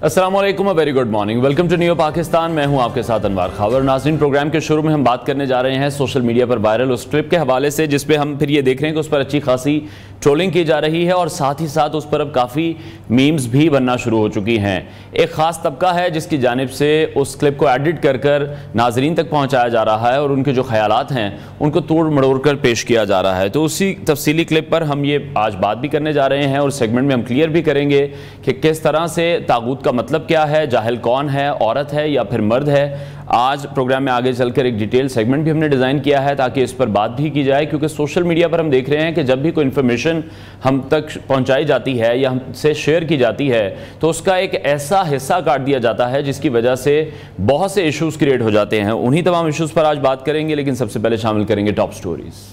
السلام علیکم، very good morning, welcome to new Pakistan. میں ہوں آپ کے ساتھ انوار خاور۔ ناظرین، پروگرام کے شروع میں ہم بات کرنے جا رہے ہیں سوشل میڈیا پر وائرل اس ٹرپ کے حوالے سے جس پہ ہم پھر یہ دیکھ رہے ہیں کہ اس پر اچھی خاصی ٹرولنگ کی جا رہی ہے اور ساتھ ہی ساتھ اس پر اب کافی میمز بھی بننا شروع ہو چکی ہیں۔ ایک خاص طبقہ ہے جس کی جانب سے اس کلپ کو ایڈٹ کر ناظرین تک پہنچایا جا رہا ہے اور ان کے جو خیالات ہیں ان کو توڑ مڑوڑ کر پیش کیا جا رہا ہے۔ تو اسی تفصیلی کلپ پر ہم یہ آج بات بھی کرنے جا رہے ہیں اور سیگمنٹ میں ہم کلیئر بھی کریں گے کہ کس طرح سے طاغوت کا مطلب کیا ہے، جاہل کون ہے، عورت ہے یا پھر مرد ہے۔ آج پروگرام میں آگے چل کر ایک ڈیٹیل سیگمنٹ بھی ہم نے ڈیزائن کیا ہے تاکہ اس پر بات بھی کی جائے، کیونکہ سوشل میڈیا پر ہم دیکھ رہے ہیں کہ جب بھی کوئی انفارمیشن ہم تک پہنچائی جاتی ہے یا ہم سے شیئر کی جاتی ہے تو اس کا ایک ایسا حصہ کاٹ دیا جاتا ہے جس کی وجہ سے بہت سے ایشوز کریٹ ہو جاتے ہیں۔ انہی تمام ایشوز پر آج بات کریں گے، لیکن سب سے پہلے شامل کریں گے ٹاپ سٹوریز۔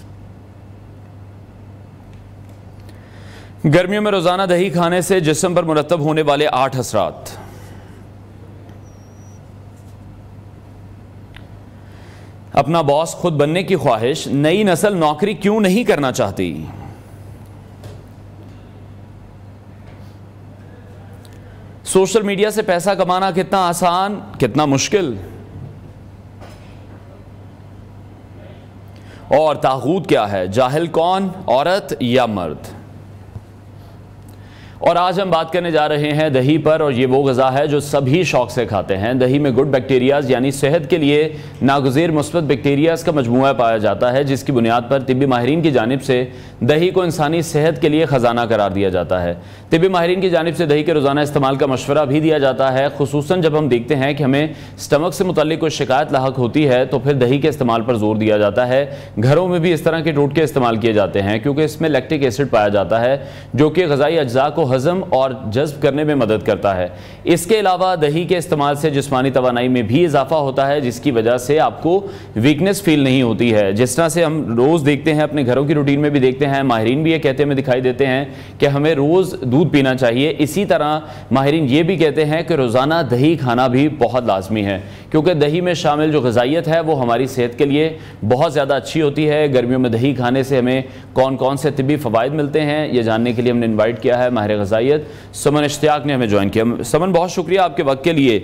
گرمیوں میں روزانہ دہی کھانے سے جسم پر مرتب ہونے والے 8 اثرات۔ اپنا باس خود بننے کی خواہش، نئی نسل نوکری کیوں نہیں کرنا چاہتی؟ سوشل میڈیا سے پیسہ کمانا کتنا آسان، کتنا مشکل؟ اور طاغوت کیا ہے، جاہل کون، عورت یا مرد؟ اور آج ہم بات کرنے جا رہے ہیں دہی پر، اور یہ وہ غذا ہے جو سبھی شوق سے کھاتے ہیں۔ دہی میں گڈ بیکٹیریاز یعنی صحت کے لیے ناگزیر مثبت بیکٹیریاز کا مجموعہ پایا جاتا ہے، جس کی بنیاد پر طبی ماہرین کی جانب سے دہی کو انسانی صحت کے لیے خزانہ قرار دیا جاتا ہے۔ طبی ماہرین کی جانب سے دہی کے روزانہ استعمال کا مشورہ بھی دیا جاتا ہے، خصوصاً جب ہم دیکھتے ہیں کہ ہمیں سٹمک سے متعلق کوئی شکایت لاحق ہوتی ہے تو پھر دہی کے استعمال پر زور دیا جاتا ہے۔ گھروں میں بھی اس طرح کے ٹوٹکے استعمال کیے جاتے ہیں کیونکہ اس میں لیکٹک ایسڈ پایا جاتا ہے جو کہ غذائی اجزاء کو ہضم اور جذب کرنے میں مدد کرتا ہے۔ اس کے علاوہ دہی کے استعمال سے جسمانی توانائی میں بھی اضافہ ہوتا ہے، جس کی وجہ سے آپ کو ویکنس فیل نہیں ہوتی ہے۔ جس طرح سے ہم روز دیکھتے ہیں، اپنے گھروں کی روٹین میں بھی دیکھتے ہیں، ماہرین بھی یہ کہتے ہمیں دکھائی دیتے ہیں کہ ہمیں روز دودھ پینا چاہیے، اسی طرح ماہرین یہ بھی کہتے ہیں کہ روزانہ دہی کھانا بھی بہت لازمی ہے، کیونکہ دہی میں شامل جو غذائیت ہے وہ ہماری صحت کے لیے بہت زیادہ اچھی ہوتی ہے۔ گرمیوں میں دہی کھانے سے ہمیں کون کون سے طبی فوائد ملتے ہیں، یہ جاننے کے لیے ہم نے انوائٹ کیا ہے ماہر غذائیت سمن اشتیاق نے ہمیں جوائن کیا۔ سمن، بہت شکریہ آپ کے وقت کے لیے۔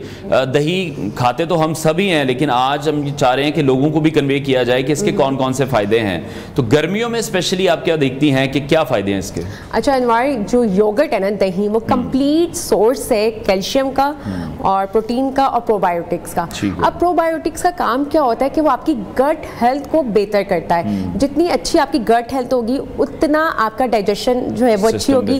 دہی کھاتے تو ہم سبھی ہیں، لیکن آج ہم چاہ رہے ہیں کہ لوگوں کو بھی کنوے کیا جائے کہ اس کے کون کون سے فائدے ہیں۔ تو گرمیوں میں اسپیشلی آپ کیا دیکھتی ہیں کہ کیا فائدے ہیں اس کے؟ اچھا انوار، جو یوگرٹ ہے نا دہی، وہ کمپلیٹ سورس ہے کیلشیم کا اور پروٹین کا اور پروبایوٹکس کا۔ اب پروبایوٹکس کا کام کیا ہوتا ہے کہ وہ آپ کی گٹ ہیلتھ کو بہتر کرتا ہے۔ جتنی اچھی آپ کی گٹ ہیلتھ ہوگی اتنا آپ کا ڈائجیشن جو ہے وہ اچھی ہوگی،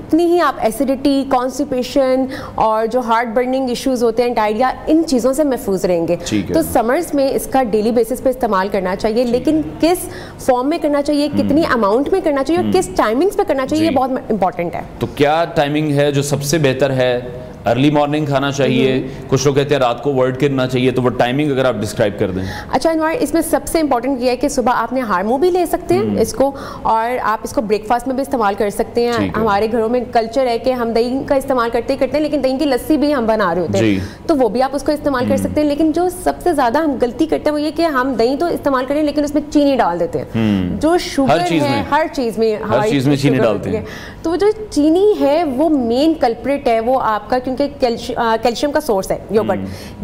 اتنی ہی آپ ایسیڈیٹی، کانسٹیپیشن اور جو ہارٹ برننگ ایشوز ہوتے ہیں، ڈائریا، ان چیزوں سے محفوظ رہیں گے۔ تو سمرز میں اس کا ڈیلی بیسس پہ استعمال کرنا چاہیے، لیکن کس فارم میں کرنا چاہیے، کتنی اماؤنٹ میں کرنا چاہیے اور کس ٹائمنگز پہ کرنا چاہیے، یہ بہت امپورٹنٹ ہے۔ تو کیا ٹائمنگ ہے جو سب سے بہتر ہے؟ ارلی مارننگ کھانا چاہیے، کچھ لوگ کہتے ہیں رات کو ورڈ کرنا چاہیے، تو وہ ٹائمنگ اگر آپ ڈسکرائب کر دیں۔ اچھا انوار، اس میں سب سے امپورٹنٹ یہ ہے کہ صبح آپ نے ہارمو بھی لے سکتے ہیں اس کو، اور آپ اس کو بریک فاسٹ میں بھی استعمال کر سکتے ہیں۔ ہمارے گھروں میں کلچر ہے کہ ہم دہی کا استعمال کرتے ہیں، لیکن دہی کی لسی بھی ہم بنا رہے ہوتے ہیں، تو وہ بھی آپ اس کو استعمال کر سکتے ہیں۔ لیکن جو سب سے زیادہ ہم غلطی کرتے ہیں وہ یہ کہ ہم دہی تو استعمال کریں لیکن اس میں چینی ڈال دیتے ہیں، جو شوگر ہے ہر چیز میں چینی ڈالتے ہیں۔ تو جو چینی ہے وہ مین کلپریٹ ہے وہ آپ کا، کیونکہ کیلشیم کا سورس ہے یوگرٹ۔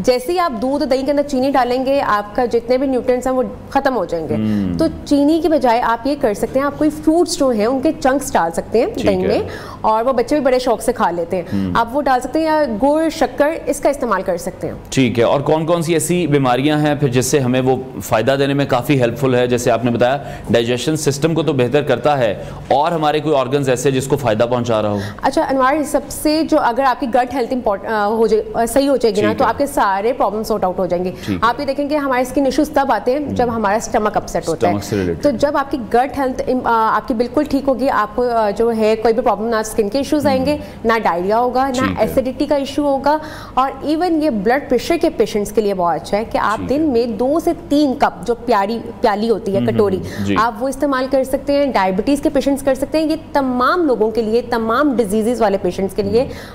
جیسے ہی آپ دودھ دہی کے اندر چینی ڈالیں گے آپ کا جتنے بھی نیوٹرینٹس ہیں وہ ختم ہو جائیں گے۔ تو چینی کی بجائے آپ یہ کر سکتے ہیں، آپ کوئی فروٹس جو ہیں ان کے چنکس ڈال سکتے ہیں دہی میں، اور وہ بچے بھی بڑے شوق سے کھا لیتے ہیں، آپ وہ ڈال سکتے ہیں، یا گڑ، شکر، اس کا استعمال کر سکتے ہیں۔ ٹھیک ہے۔ اور کون کون سی ایسی بیماریاں ہیں پھر جس سے ہمیں وہ فائدہ دینے میں کافی ہیلپ فل ہے؟ جیسے آپ نے بتایا ڈائجیشن سسٹم کو تو بہتر کرتا ہے، اور ہمارے کوئی آرگنز ایسے جس کو فائدہ پہنچا رہا ہو؟ اچھا انوار، سب سے جو اگر آپ کی گٹ ہیلتھ صحیح ہو جائے گی نا تو آپ کے سارے پرابلم سارٹ آؤٹ ہو جائیں گے۔ آپ یہ دیکھیں گے ہمارے اسکن ایشوز تب آتے ہیں جب ہمارا اسٹمک اپسیٹ ہوتا ہے، تو جب آپ کی گٹ ہیلتھ آپ کی بالکل ٹھیک ہوگی، آپ کو جو ہے کوئی بھی پرابلم، نہ اسکن کے ایشوز آئیں گے، نہ ڈائریا ہوگا، نہ ایسیڈیٹی کا ایشو ہوگا، اور ایون یہ بلڈ پریشر کے پیشنٹس کے لیے بہت اچھا ہے کہ آپ دن میں 2 سے 3 کپ جو پیالی ہوتی ہے، کٹوری، آپ وہ استعمال کر سکتے ہیں۔ ڈائبٹیز کے پیشنٹس کر سکتے ہیں، یہ تمام لوگوں کے لیے، تمام ڈیزیزز والے پیشنٹس کے لیے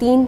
3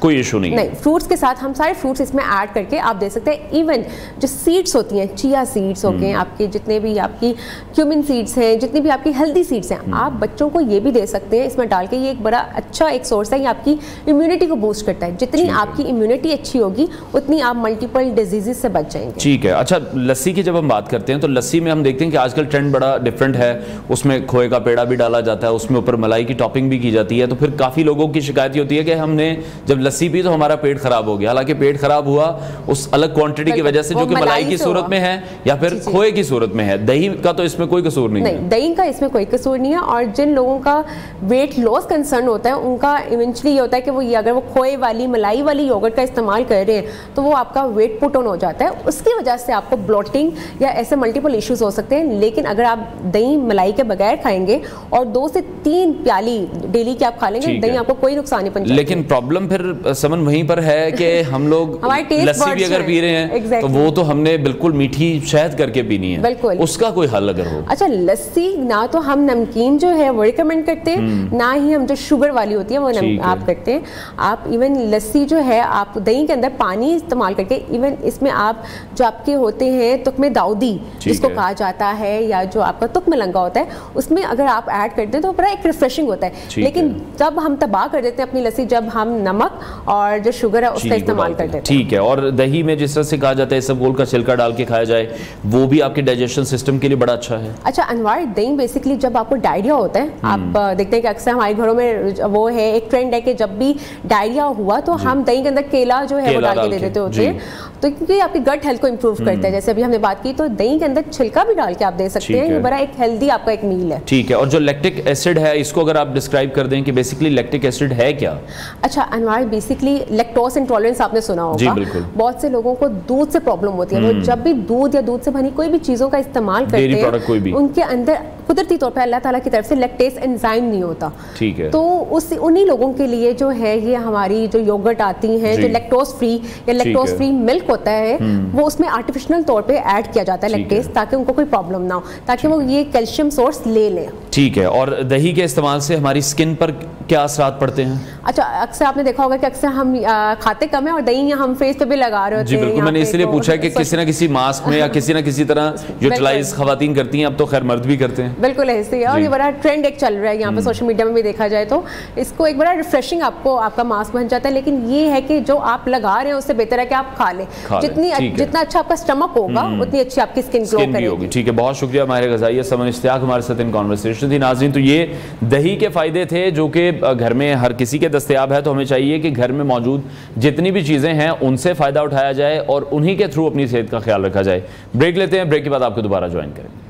کوئی ایشو نہیں. فروٹس کے ساتھ ہم سارے فروٹس اس میں ایڈ کر کے آپ دے سکتے ہیں. ایون جو سیڈس ہوتی ہیں, چیا سیڈس ہو گئے, آپ کے جتنے بھی آپ کی کیومن سیڈس ہیں, جتنی بھی آپ کی ہیلدی سیڈس ہیں, آپ بچوں کو یہ بھی دے سکتے ہیں اس میں ڈال کے. یہ ایک بڑا اچھا ایک سورس ہے, یہ آپ کی امیونٹی کو بوسٹ کرتا ہے. جتنی آپ کی امیونٹی اچھی ہوگی اتنی آپ ملٹیپل ڈیزیزز سے بچ جائیں گے. ٹھیک ہے. اچھا, لسی کی جب ہم بات کرتے ہیں تو لسی میں ہم دیکھتے ہیں کہ آج کل ٹرینڈ بڑا ڈفرینٹ ہے, اس میں کھوئے کا پیڑا بھی ڈالا جاتا ہے, اس میں اوپر ملائی کی ٹاپنگ بھی کی جاتی ہے. تو پھر کافی لوگوں کی شکایت ہوتی ہے کہ ہم نے جب لسی پی تو ہمارا پیٹ خراب ہو گیا. حالانکہ پیٹ خراب ہوا اس الگ کوانٹٹی کی وجہ سے جو کہ ملائی کی صورت میں ہے یا پھر کھوئے کی صورت میں ہے. دہی کا تو اس میں کوئی قصور نہیں ہے. دہی کا اس میں کوئی قصور نہیں ہے. اور جن لوگوں کا ویٹ لاس کنسرن ہوتا ہے ان کا ایونچولی یہ ہوتا ہے کہ وہ اگر وہ کھوئے والی ملائی والی یوگرٹ کا استعمال کر رہے ہیں تو وہ آپ کا ویٹ پٹ آن ہو جاتا ہے. اس کی وجہ سے آپ کو بلوٹنگ یا ایسے ملٹیپل ایشوز ہو سکتے ہیں. لیکن اگر آپ دہی ملائی کے بغیر کھائیں گے اور 2 سے 3 پیالی ڈیلی کی آپ کھا لیں گے, دہی آپ کو کوئی نقصان نہیں پہنچائے. لیکن پرابلم پھر سمن وہیں پر ہے کہ ہم لوگ لسی بھی اگر پی رہے ہیں تو وہ تو ہم نے بالکل میٹھی شہد کر کے پینی ہے. بالکل, اس کا کوئی حل اگر ہو. اچھا, لسی نہ تو ہم نمکین جو ہے وہ ریکمینڈ کرتے ہیں, نہ ہی ہم جو شوگر والی ہوتی ہے وہ آپ کرتے ہیں. آپ ایون لسی جو ہے آپ دہی کے اندر پانی استعمال کر کے, ایون اس میں آپ جو آپ کے ہوتے ہیں تکمے داؤدی جس کو کہا جاتا ہے, یا جو آپ کا تک ملنگا ہوتا ہے, اس میں اگر آپ ایڈ کرتے ہیں تو بڑا ایک ریفریشنگ ہوتا ہے. لیکن جب ہم تباہ کر دیتے ہیں اپنی لسی جب ہم نمک اور جو شوگر ہے اس کا استعمال کر دیتے ہیں. ٹھیک ہے. اور دہی میں جس طرح سے کہا جاتا ہے اسبگول کا چھلکا ڈال کے کھایا جائے, وہ بھی آپ کے ڈائجیشن سسٹم کے لیے بڑا اچھا ہے. اچھا انوار, دہی بیسکلی جب آپ کو ڈائریا ہوتا ہے, آپ دیکھتے ہیں کہ اکثر ہمارے گھروں میں وہ ہے ایک ٹرینڈ ہے کہ جب بھی ڈائریا ہوا تو ہم دہی کے اندر کیلا جو ہے وہ ڈال کے دے دیتے ہوتے ہیں. تو کیونکہ آپ کی گٹ ہیلتھ کو امپروو کرتا ہے, جیسے ابھی ہم نے بات کی, تو دہی کے اندر چھلکا بھی ڈال کے آپ دے سکتے ہیں. یہ بڑا ایک ہیلدی آپ کا ایک میل ہے. ٹھیک ہے. اور جو لیکٹک ایسڈ ہے اس کو اگر آپ ڈسکرائب کر دیں کہ بیسکلی لیکٹک ایسڈ ہے کیا؟ اچھا انوار, بیسکلی لیکٹوز انٹالرنس آپ نے سنا ہوگا. بہت سے لوگوں کو دودھ سے پرابلم ہوتی ہے. وہ جب بھی دودھ یا دودھ سے بنی کوئی بھی چیزوں کا استعمال کرتے ہیں, ان کے اندر قدرتی طور پہ اللہ تعالیٰ کی طرف سے لیکٹیز انزائم نہیں ہوتا. ٹھیک ہے. تو انہی لوگوں کے لیے جو ہے یہ ہماری جو یوگرٹ آتی ہیں جو لیکٹوز فری یا لیکٹوز فری ملک ہوتا ہے, وہ اس میں آرٹیفیشل طور پہ ایڈ کیا جاتا ہے لیکٹیز, تاکہ ان کو کوئی پرابلم نہ ہو, تاکہ وہ یہ کیلشیم سورس لے لیں. ٹھیک ہے. اور دہی کے استعمال سے ہماری سکن پر کیا اثرات پڑتے ہیں؟ اچھا, اکثر آپ نے دیکھا ہوگا کہ اکثر ہم کھاتے کم ہیں اور دہی ہم فیس پہ بھی لگا رہے ہوتے ہیں. جی بالکل, میں نے اس لیے پوچھا ہے کہ کسی نہ کسی ماسک میں یا کسی نہ کسی طرح یوٹیلائز خواتین کرتی ہیں, اب تو خیر مرد بھی کرتے ہیں. بالکل ایسے ہی ہے, اور یہ بڑا ٹرینڈ ایک چل رہا ہے یہاں پہ سوشل میڈیا میں بھی دیکھا جائے تو. اس کو ایک بڑا ریفریشنگ آپ کو آپ کا ماسک بن جاتا ہے. لیکن یہ ہے کہ جو آپ لگا رہے ہیں اس سے بہتر ہے کہ آپ کھا لیں. جتنا اچھا آپ کا اسٹمک ہوگا اتنی اچھی آپ کی اسکن گلو کرے گی. ٹھیک ہے, بہت شکریہ ماہر غذائیہ سمن اشتیاق ہمارے ساتھ ان کانورسیشن تھی. ناظرین, تو یہ دہی کے فائدے تھے جو کہ گھر میں ہر کسی کے دستیاب ہے, تو ہمیں چاہیے کہ گھر میں موجود جتنی بھی چیزیں ہیں ان سے فائدہ اٹھایا جائے اور انہی کے تھرو اپنی صحت کا خیال رکھا جائے. بریک لیتے ہیں, بریک کے بعد آپ کو دوبارہ جوائن کریں گے.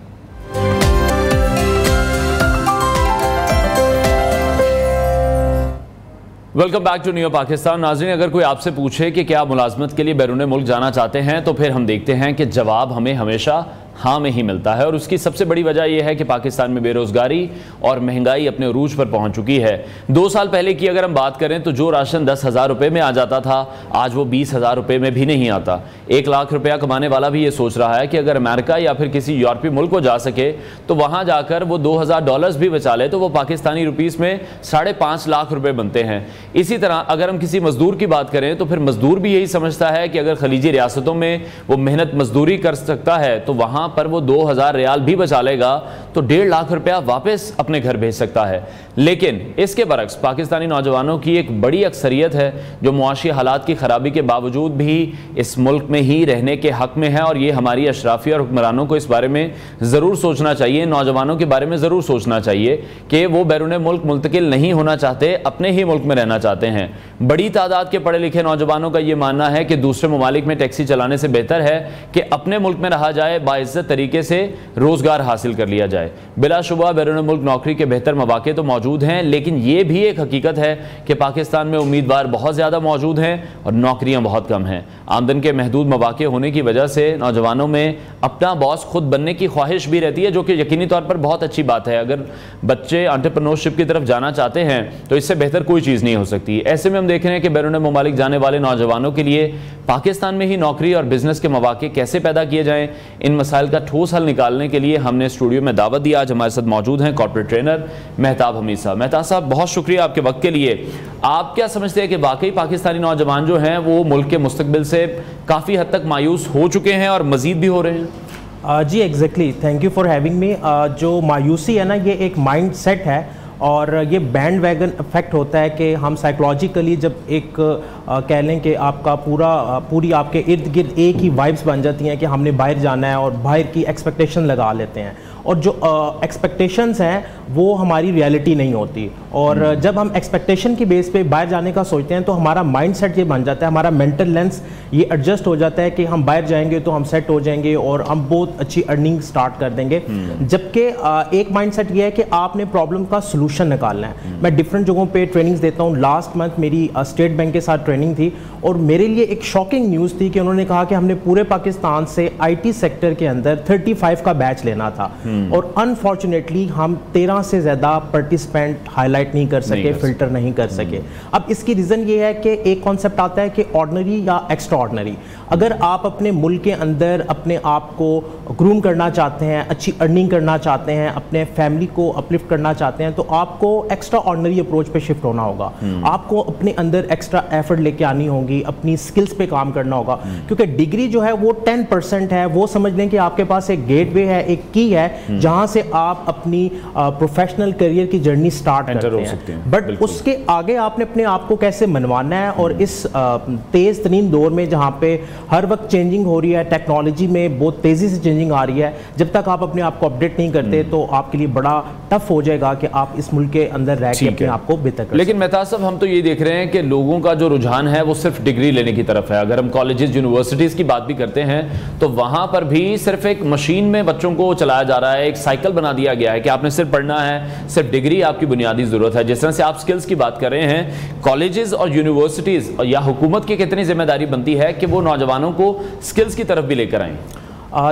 Welcome back to new Pakistan. ناظرین, اگر کوئی آپ سے پوچھے کہ کیا ملازمت کے لیے بیرون ملک جانا چاہتے ہیں تو پھر ہم دیکھتے ہیں کہ جواب ہمیں ہمیشہ ہاں میں ہی ملتا ہے. اور اس کی سب سے بڑی وجہ یہ ہے کہ پاکستان میں بے روزگاری اور مہنگائی اپنے عروج پر پہنچ چکی ہے. 2 سال پہلے کی اگر ہم بات کریں تو جو راشن 10,000 روپے میں آ جاتا تھا آج وہ 20,000 روپے میں بھی نہیں آتا. 1 لاکھ روپیہ کمانے والا بھی یہ سوچ رہا ہے کہ اگر امریکہ یا پھر کسی یورپی ملک کو جا سکے تو وہاں جا کر وہ $2,000 بھی بچا لے تو وہ پاکستانی روپیز میں 5.5 لاکھ روپے بنتے ہیں. اسی طرح اگر ہم کسی مزدور کی بات کریں تو پھر مزدور بھی یہی سمجھتا ہے کہ اگر خلیجی ریاستوں میں وہ محنت مزدوری کر سکتا ہے تو وہاں پر وہ 2,000 ریال بھی بچا لے گا تو 1.5 لاکھ روپیہ واپس اپنے گھر بھیج سکتا ہے. لیکن اس کے برعکس پاکستانی نوجوانوں کی ایک بڑی اکثریت ہے جو معاشی حالات کی خرابی کے باوجود بھی اس ملک میں ہی رہنے کے حق میں ہے. اور یہ ہماری اشرافیہ اور حکمرانوں کو اس بارے میں ضرور سوچنا چاہیے, نوجوانوں کے بارے میں ضرور سوچنا چاہیے کہ وہ بیرون ملک منتقل نہیں ہونا چاہتے, اپنے ہی ملک میں رہنا چاہتے ہیں. بڑی تعداد کے پڑھے لکھے نوجوانوں کا یہ ماننا ہے کہ دوسرے ممالک میں ٹیکسی چلانے سے بہتر ہے کہ اپنے ملک میں رہا جائے, باعزت طریقے سے روزگار حاصل کر لیا جائے. بلا شبہ بیرون ملک نوکری کے بہتر مواقع تو موجود ہیں, لیکن یہ بھی ایک حقیقت ہے کہ پاکستان میں امیدوار بہت زیادہ موجود ہیں اور نوکریاں بہت کم ہیں. آمدن کے محدود مواقع ہونے کی وجہ سے نوجوانوں میں اپنا باس خود بننے کی خواہش بھی رہتی ہے, جو کہ یقینی طور پر بہت اچھی بات ہے. اگر بچے انٹرپرنورشپ کی طرف جانا چاہتے ہیں تو اس سے بہتر کوئی چیز نہیں ہو سکتی. ایسے میں ہم دیکھ رہے ہیں کہ بیرون ممالک جانے والے نوجوانوں کے لیے پاکستان میں ہی نوکری اور بزنس کے مواقع کیسے پیدا کیے جائیں, ان مسائل کا ٹھوس حل نکالنے کے لیے ہم نے اسٹوڈیو میں دعوت دی. آج ہمارے ساتھ موجود ہیں کارپوریٹ ٹرینر مہتاب حمید حمید صاحب. مہتاب صاحب بہت شکریہ آپ کے وقت کے لیے. آپ کیا سمجھتے ہیں کہ واقعی پاکستانی نوجوان جو ہیں وہ ملک کے مستقبل سے کافی حد تک مایوس ہو چکے ہیں اور مزید بھی ہو رہے ہیں؟ جی exactly, thank you for having me. جو مایوسی ہے نا, یہ ایک مائنڈ سیٹ ہے اور یہ بینڈ ویگن افیکٹ ہوتا ہے کہ ہم سائیکلوجیکلی جب ایک کہہ لیں کہ آپ کا پوری آپ کے ارد گرد ایک ہی وائبس بن جاتی ہیں کہ ہم نے باہر جانا ہے اور باہر کی ایکسپیکٹیشن لگا لیتے ہیں, اور جو ایکسپیکٹیشنز ہیں وہ ہماری ریالٹی نہیں ہوتی. اور جب ہم ایکسپیکٹیشن کی بیس پہ باہر جانے کا سوچتے ہیں تو ہمارا مائنڈ سیٹ یہ بن جاتا ہے, ہمارا مینٹل لینس یہ ایڈجسٹ ہو جاتا ہے کہ ہم باہر جائیں گے تو ہم سیٹ ہو جائیں گے اور ہم بہت اچھی ارننگ سٹارٹ کر دیں گے. جبکہ ایک مائنڈ سیٹ یہ ہے کہ آپ نے پرابلم کا سلوشن نکالنا ہے. میں ڈفرینٹ جگہوں پہ ٹریننگز دیتا ہوں. لاسٹ منتھ میری اسٹیٹ بینک کے ساتھ ٹریننگ تھی اور میرے لیے ایک شاکنگ نیوز تھی کہ انہوں نے کہا کہ ہم نے پورے پاکستان سے آئی ٹی سیکٹر کے اندر 35 کا بیچ لینا تھا اور انفارچونیٹلی ہم 13 سے زیادہ پارٹیسپینٹ ہائی لائٹ نہیں کر سکے, فلٹر نہیں کر سکے. اب اس کی ریزن یہ ہے کہ ایک کانسیپٹ آتا ہے کہ آرڈنری یا ایکسٹرا آرڈنری. اگر آپ اپنے ملک کے اندر اپنے آپ کو گروم کرنا چاہتے ہیں, اچھی ارننگ کرنا چاہتے ہیں, اپنے فیملی کو اپلفٹ کرنا چاہتے ہیں, تو آپ کو ایکسٹرا آرڈنری اپروچ پہ شفٹ ہونا ہوگا. آپ کو اپنے اندر ایکسٹرا ایفرٹ لے کے آنی ہوگی, اپنی سکلز پہ کام کرنا ہوگا, کیونکہ ڈگری جو ہے وہ 10% ہے. وہ سمجھ لیں کہ آپ کے پاس ایک گیٹ وے ہے, ایک کی ہے جہاں سے آپ اپنی پروفیشنل کریئر کی جرنی سٹارٹ کرتے ہیں. بٹ اس کے آگے آپ نے اپنے آپ کو کیسے منوانا ہے, اور اس تیز ترین دور میں جہاں پہ ہر وقت چینجنگ ہو رہی ہے, ٹیکنالوجی میں بہت تیزی سے چینجنگ آ رہی ہے, جب تک آپ اپنے آپ کو اپڈیٹ نہیں کرتے تو آپ کے لیے بڑا ٹف ہو جائے گا کہ آپ اس ملک کے اندر رہ کے اپنے آپ کو بہتر کر. لیکن مہتاب صاحب ہم تو یہ دیکھ رہے ہیں کہ لوگوں کا جو رجحان ہے وہ صرف ڈگری لینے کی طرف ہے. اگر ہم کالجز یونیورسٹیز کی بات بھی کرتے ہیں تو وہاں پر بھی صرف ایک مشین میں بچوں کو چلایا جا رہا ہے, ایک سائیکل بنا دیا گیا ہے کہ آپ نے صرف پڑھنا ہے, صرف ڈگری آپ کی بنیادی ضرورت ہے. جس طرح سے آپ سکلز کی بات کر رہے ہیں, کالجز اور یونیورسٹیز یا حکومت کی کتنی ذمہ داری بنتی ہے کہ وہ نوجوانوں کو سکلز کی طرف بھی لے کر آئیں؟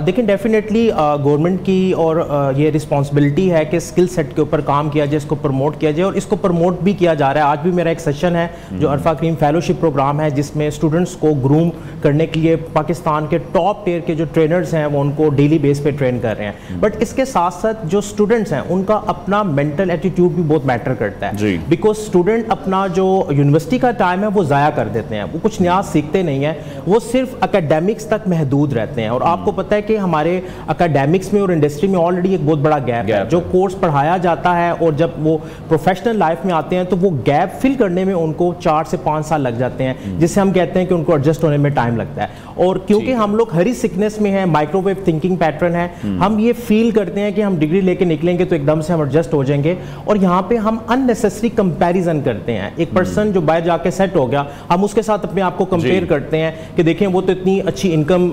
دیکھیں ڈیفینیٹلی گورنمنٹ کی اور یہ رسپانسبلٹی ہے کہ اسکل سیٹ کے اوپر کام کیا جائے, اس کو پروموٹ کیا جائے, اور اس کو پروموٹ بھی کیا جا رہا ہے. آج بھی میرا ایک سیشن ہے جو عرفہ کریم فیلوشپ پروگرام ہے, جس میں اسٹوڈنٹس کو گروم کرنے کے لیے پاکستان کے ٹاپ ٹیئر کے جو ٹرینرز ہیں وہ ان کو ڈیلی بیس پہ ٹرین کر رہے ہیں. بٹ اس کے ساتھ ساتھ جو اسٹوڈنٹس ہیں ان کا اپنا مینٹل ایٹیٹیوڈ بھی بہت میٹر کرتا ہے, بیکاز اسٹوڈنٹ اپنا جو یونیورسٹی کا ٹائم ہے وہ ضائع کر دیتے ہیں, وہ کچھ نیا سیکھتے نہیں ہیں, وہ صرف اکیڈیمکس تک محدود رہتے ہیں. اور آپ کو پتہ ہے کہ ہمارے اکیڈیمکس میں اور انڈسٹری میں آلریڈی ایک بہت بڑا گیپ ہے. جو کورس پڑھایا جاتا ہے اور جب وہ پروفیشنل لائف میں آتے ہیں تو وہ گیپ فل کرنے میں ان کو 4 سے 5 سال لگ جاتے ہیں, جس سے ہم کہتے ہیں کہ ان کو ایڈجسٹ ہونے میں ٹائم لگتا ہے. اور کیونکہ ہم لوگ ہری سکنس میں ہیں, مائکرو ویو تھنکنگ پیٹرن ہے, ہم یہ فیل کرتے ہیں کہ ہم ڈگری لے کے نکلیں گے تو ایک دم سے ہم ایڈجسٹ ہو جائیں گے, اور یہاں پہ ہم ان نیسیسری کمپیریزن کرتے ہیں. ایک پرسن جو باہر جا کے سیٹ ہو گیا, ہم اس کے ساتھ اپنے آپ کو کمپیئر کرتے ہیں کہ دیکھیں وہ تو اتنی اچھی انکم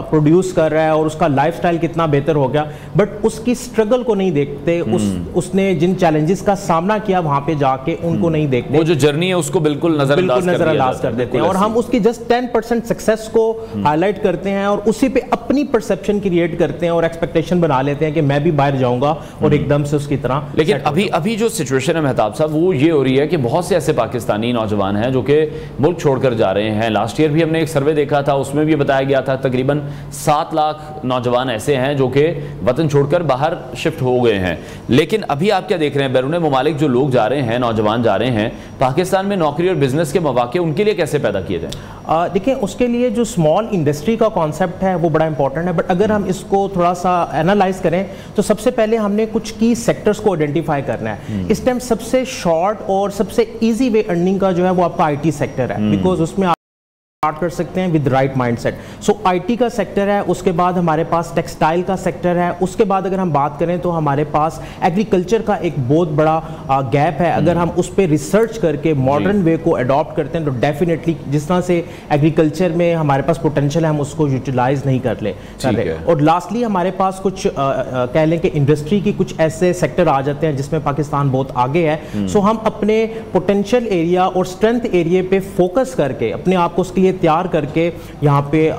پروڈیوس کر رہا ہے اور اس کا لائف سٹائل کتنا بہتر ہو گیا, بٹ اس کی سٹرگل کو نہیں دیکھتے, اس نے جن چیلنجز کا سامنا کیا وہاں پہ جا کے ان کو نہیں دیکھتے, وہ جو جرنی ہے اس کو بالکل نظر انداز کر دیتے ہیں, اور ہم اس کی جسٹ 10% سکسیس کو ہائی لائٹ کرتے ہیں اور اسی پہ اپنی پرسپشن کریٹ کرتے ہیں اور ایکسپیکٹیشن بنا لیتے ہیں کہ میں بھی باہر جاؤں گا اور ایک دم سے اس کی طرح. لیکن ابھی جو سچویشن ہے مہتاب صاحب وہ یہ ہو رہی ہے کہ بہت سے ایسے پاکستانی نوجوان ہیں جو کہ ملک چھوڑ کر جا رہے ہیں. لاسٹ ایئر بھی ہم نے ایک سروے دیکھا تھا, اس میں بھی بتایا گیا تھا تقریباً 7 لاکھ نوجوان ایسے ہیں جو کہ وطن چھوڑ کر باہر شفٹ ہو گئے ہیں. لیکن ابھی آپ کیا دیکھ رہے ہیں, بیرون ممالک جو لوگ جا رہے ہیں, نوجوان جا رہے ہیں, پاکستان میں نوکری اور بزنس کے مواقع ان کے لیے کیسے پیدا کیے جائیں؟ دیکھیں اس کے لیے جو اسمال انڈسٹری کا کانسیپٹ ہے وہ بڑا امپورٹنٹ ہے, بٹ اگر ہم اس کو تھوڑا سا اینالائز کریں تو سب سے پہلے ہم نے کچھ کی سیکٹرز کو آئیڈینٹیفائی کرنا ہے. اس ٹائم سب سے شارٹ اور سب سے ایزی وے ارننگ کا جو ہے وہ آپ کا آئی ٹی سیکٹر ہے, بیکاز اس میں اسٹارٹ کر سکتے ہیں with right mindset. So I T کا سیکٹر ہے, اس کے بعد ہمارے پاس ٹیکسٹائل کا سیکٹر ہے, اس کے بعد اگر ہم بات کریں تو ہمارے پاس ایگریکلچر کا ایک بہت بڑا گیپ ہے. اگر ہم اس پہ ریسرچ کر کے ماڈرن وے کو اڈاپٹ کرتے ہیں تو ڈیفینیٹلی جس طرح سے ایگریکلچر میں ہمارے پاس پوٹینشیل ہے ہم اس کو یوٹیلائز نہیں کر لے. اور لاسٹلی ہمارے پاس کچھ کہہ لیں کہ انڈسٹری کی کچھ ایسے سیکٹر آ جاتے ہیں جس میں پاکستان بہت آگے ہے. سو ہم اپنے پوٹینشیل ایریا اور اسٹرینتھ ایریا پہ فوکس کر کے اپنے آپ کو اس کے لیے تیار کر کے یہاں پہ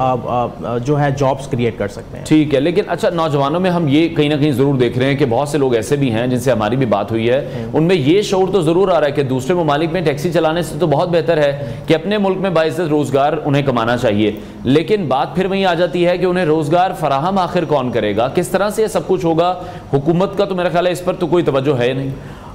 جو ہے جابز کریٹ کر سکتے ہیں. ٹھیک ہے, لیکن اچھا نوجوانوں میں ہم یہ کہیں نہ کہیں ضرور دیکھ رہے ہیں کہ بہت سے لوگ ایسے بھی ہیں جن سے ہماری بھی بات ہوئی ہے, ان میں یہ شعور تو ضرور آ رہا ہے کہ دوسرے ممالک میں ٹیکسی چلانے سے تو بہت بہتر ہے کہ اپنے ملک میں باعزت روزگار انہیں کمانا چاہیے. لیکن بات پھر وہیں آ جاتی ہے کہ انہیں روزگار فراہم آخر کون کرے گا, کس طرح سے یہ سب کچھ ہوگا؟ حکومت کا تو میرا خیال ہے اس پر تو کوئی توجہ ہے نہیں.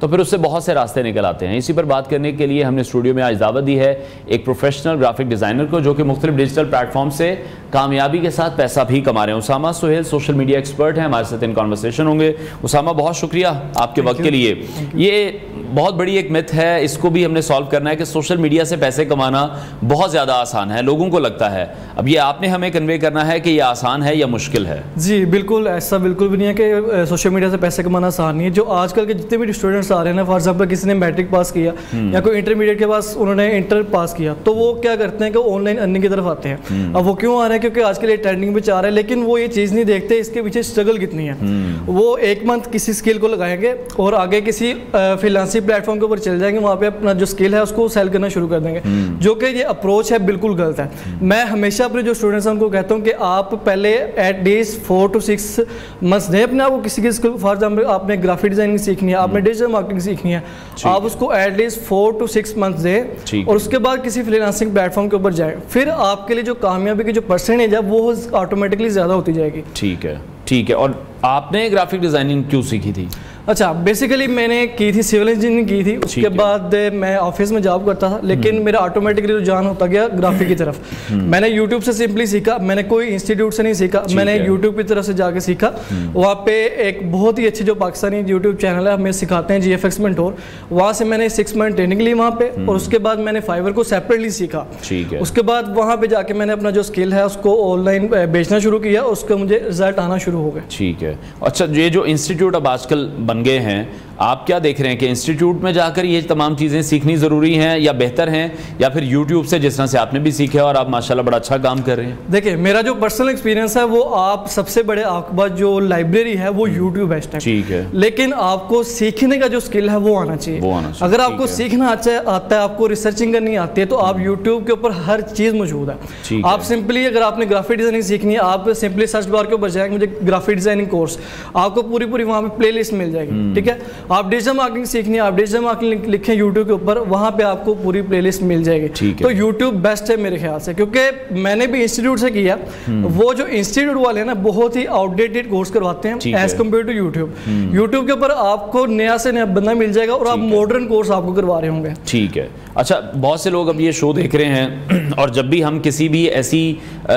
تو پھر اس سے بہت سے راستے نکل آتے ہیں. اسی پر بات کرنے کے لیے ہم نے اسٹوڈیو میں آج دعوت دی ہے ایک پروفیشنل گرافک ڈیزائنر کو جو کہ مختلف ڈیجیٹل پلیٹ فارم سے کامیابی کے ساتھ پیسہ بھی کما رہے ہیں. Osama Sohail social media expert ہیں, ہمارے ساتھ ان کانورسیشن ہوں گے. اسامہ بہت شکریہ آپ کے وقت کے لیے. یہ بہت بڑی ایک مت ہے, اس کو بھی ہم نے سالو کرنا ہے کہ سوشل میڈیا سے پیسے کمانا بہت زیادہ آسان ہے, لوگوں کو لگتا ہے. اب یہ آپ نے ہمیں کنوے کرنا ہے کہ یہ آسان ہے یا مشکل ہے. جی بالکل, ایسا بالکل بھی نہیں ہے کہ سوشل میڈیا سے پیسے کمانا آسان نہیں ہے. جو آج کل کے جتنے بھی اسٹوڈنٹس آ رہے ہیں نا, فار ایگزامپل کسی نے میٹرک پاس کیا یا کوئی انٹرمیڈیٹ کے پاس انہوں نے انٹر پاس کیا, تو وہ کیا کرتے ہیں کہ آن لائن ارننگ کی طرف آتے ہیں. اب وہ کیوں آ رہے ہیں؟ کیونکہ آج کل یہ ٹرینڈنگ پہ چاہ رہے ہیں, لیکن وہ یہ چیز نہیں دیکھتے اس کے پیچھے اسٹرگل کتنی ہے. وہ ایک منتھ کسی اسکل کو لگائیں گے اور آگے کسی فریلانسنگ پلیٹ فارم کے اوپر چل جائیں گے, وہاں پہ اپنا جو اسکل ہے اس کو سیل کرنا شروع کر دیں گے, جو کہ یہ اپروچ ہے بالکل غلط ہے. میں ہمیشہ اپنے جو اسٹوڈنٹس ہیں ان کو کہتا ہوں کہ آپ پہلے ایٹ لیسٹ 4 to 6 months دیں اپنے آپ کو کسی اسکل. فار ایگزامپل آپ نے گرافک ڈیزائننگ سیکھنی ہے, آپ نے ڈیجیٹل مارکیٹنگ سیکھنی ہے, آپ اس کو ایٹ لیسٹ 4 to 6 months دیں اور اس کے بعد کسی فریلانسنگ پلیٹ فارم کے اوپر جائیں. پھر آپ کے لیے جو کامیابی کی جو پرسنٹیج ہے وہ آٹومیٹکلی زیادہ ہوتی جائے گی. ٹھیک ہے, ٹھیک ہے. اور آپ نے گرافک ڈیزائننگ کیوں سیکھی تھی؟ اچھا, بیسیکلی میں نے کی تھی سول انجینئرنگ کی تھی, اس کے بعد میں آفس میں جاب کرتا تھا, لیکن میرا آٹومیٹکلی رجحان ہوتا گیا گرافک کی طرف. میں نے یوٹیوب سے سمپلی سیکھا, میں نے کوئی انسٹیٹیوٹ سے نہیں سیکھا, میں نے یوٹیوب کی طرف سے جا کے سیکھا. وہاں پہ ایک بہت ہی اچھے جو پاکستانی یوٹیوب چینل ہے ہمیں سکھاتے ہیں, GFX مینٹور, وہاں سے میں نے 6 month ٹریننگ لی وہاں پہ, اور اس کے بعد میں نے فائیور کو سیپریٹلی سیکھا. اس کے بعد وہاں پہ جا کے میں نے اپنا جو اسکل ہے اس کو آن لائن بیچنا شروع کیا, اس کا مجھے رزلٹ آنا شروع ہو گئے. ٹھیک ہے. اچھا, یہ جو انسٹیٹیوٹ اب آج کل بن گئے ہیں, آپ کیا دیکھ رہے ہیں کہ انسٹیٹیوٹ میں جا کر یہ تمام چیزیں سیکھنی ضروری ہیں یا بہتر ہیں, یا پھر یوٹیوب سے جس طرح سے آپ نے بھی سیکھا اور آپ ماشاءاللہ بڑا اچھا کام کر رہے ہیں؟ دیکھیں, میرا جو پرسنل ایکسپیرینس ہے وہ آپ سب سے بڑے آپ کے پاس جو لائبریری ہے وہ یوٹیوب بیسٹ ہے. ٹھیک ہے. لیکن آپ کو سیکھنے کا جو اسکل ہے وہ آنا چاہیے. اگر آپ کو سیکھنا آتا ہے, آپ کو ریسرچنگ کرنی آتی ہے, تو آپ یوٹیوب کے اوپر ہر چیز موجود ہے. آپ سمپلی اگر آپ نے گرافک ڈیزائننگ سیکھنی ہے, آپ سمپلی سرچ بار کے اوپر جائیں گے مجھے گرافک ڈیزائننگ کورس, آپ کو پوری وہاں پہ پلے لسٹ مل جائے گی. ٹھیک ہے. آپ ڈیجیٹل مارکیٹنگ سیکھنی ہے, آپ ڈیجیٹل مارکیٹنگ لکھیں یوٹیوب کے اوپر, وہاں پہ آپ کو پوری پلے لسٹ مل جائے گی. تو یوٹیوب بیسٹ ہے میرے خیال سے, کیونکہ میں نے بھی انسٹیٹیوٹ سے کیا. وہ جو انسٹیٹیوٹ والے ہیں نا بہت ہی آؤٹ ڈیٹڈ کورس کرواتے ہیں as compare to YouTube. YouTube کے اوپر آپ کو نیا سے نیا بندہ مل جائے گا اور آپ ماڈرن کورس آپ کو کروا رہے ہوں گے. ٹھیک ہے. اچھا, بہت سے لوگ اب یہ شو دیکھ رہے ہیں, اور جب بھی ہم کسی بھی ایسی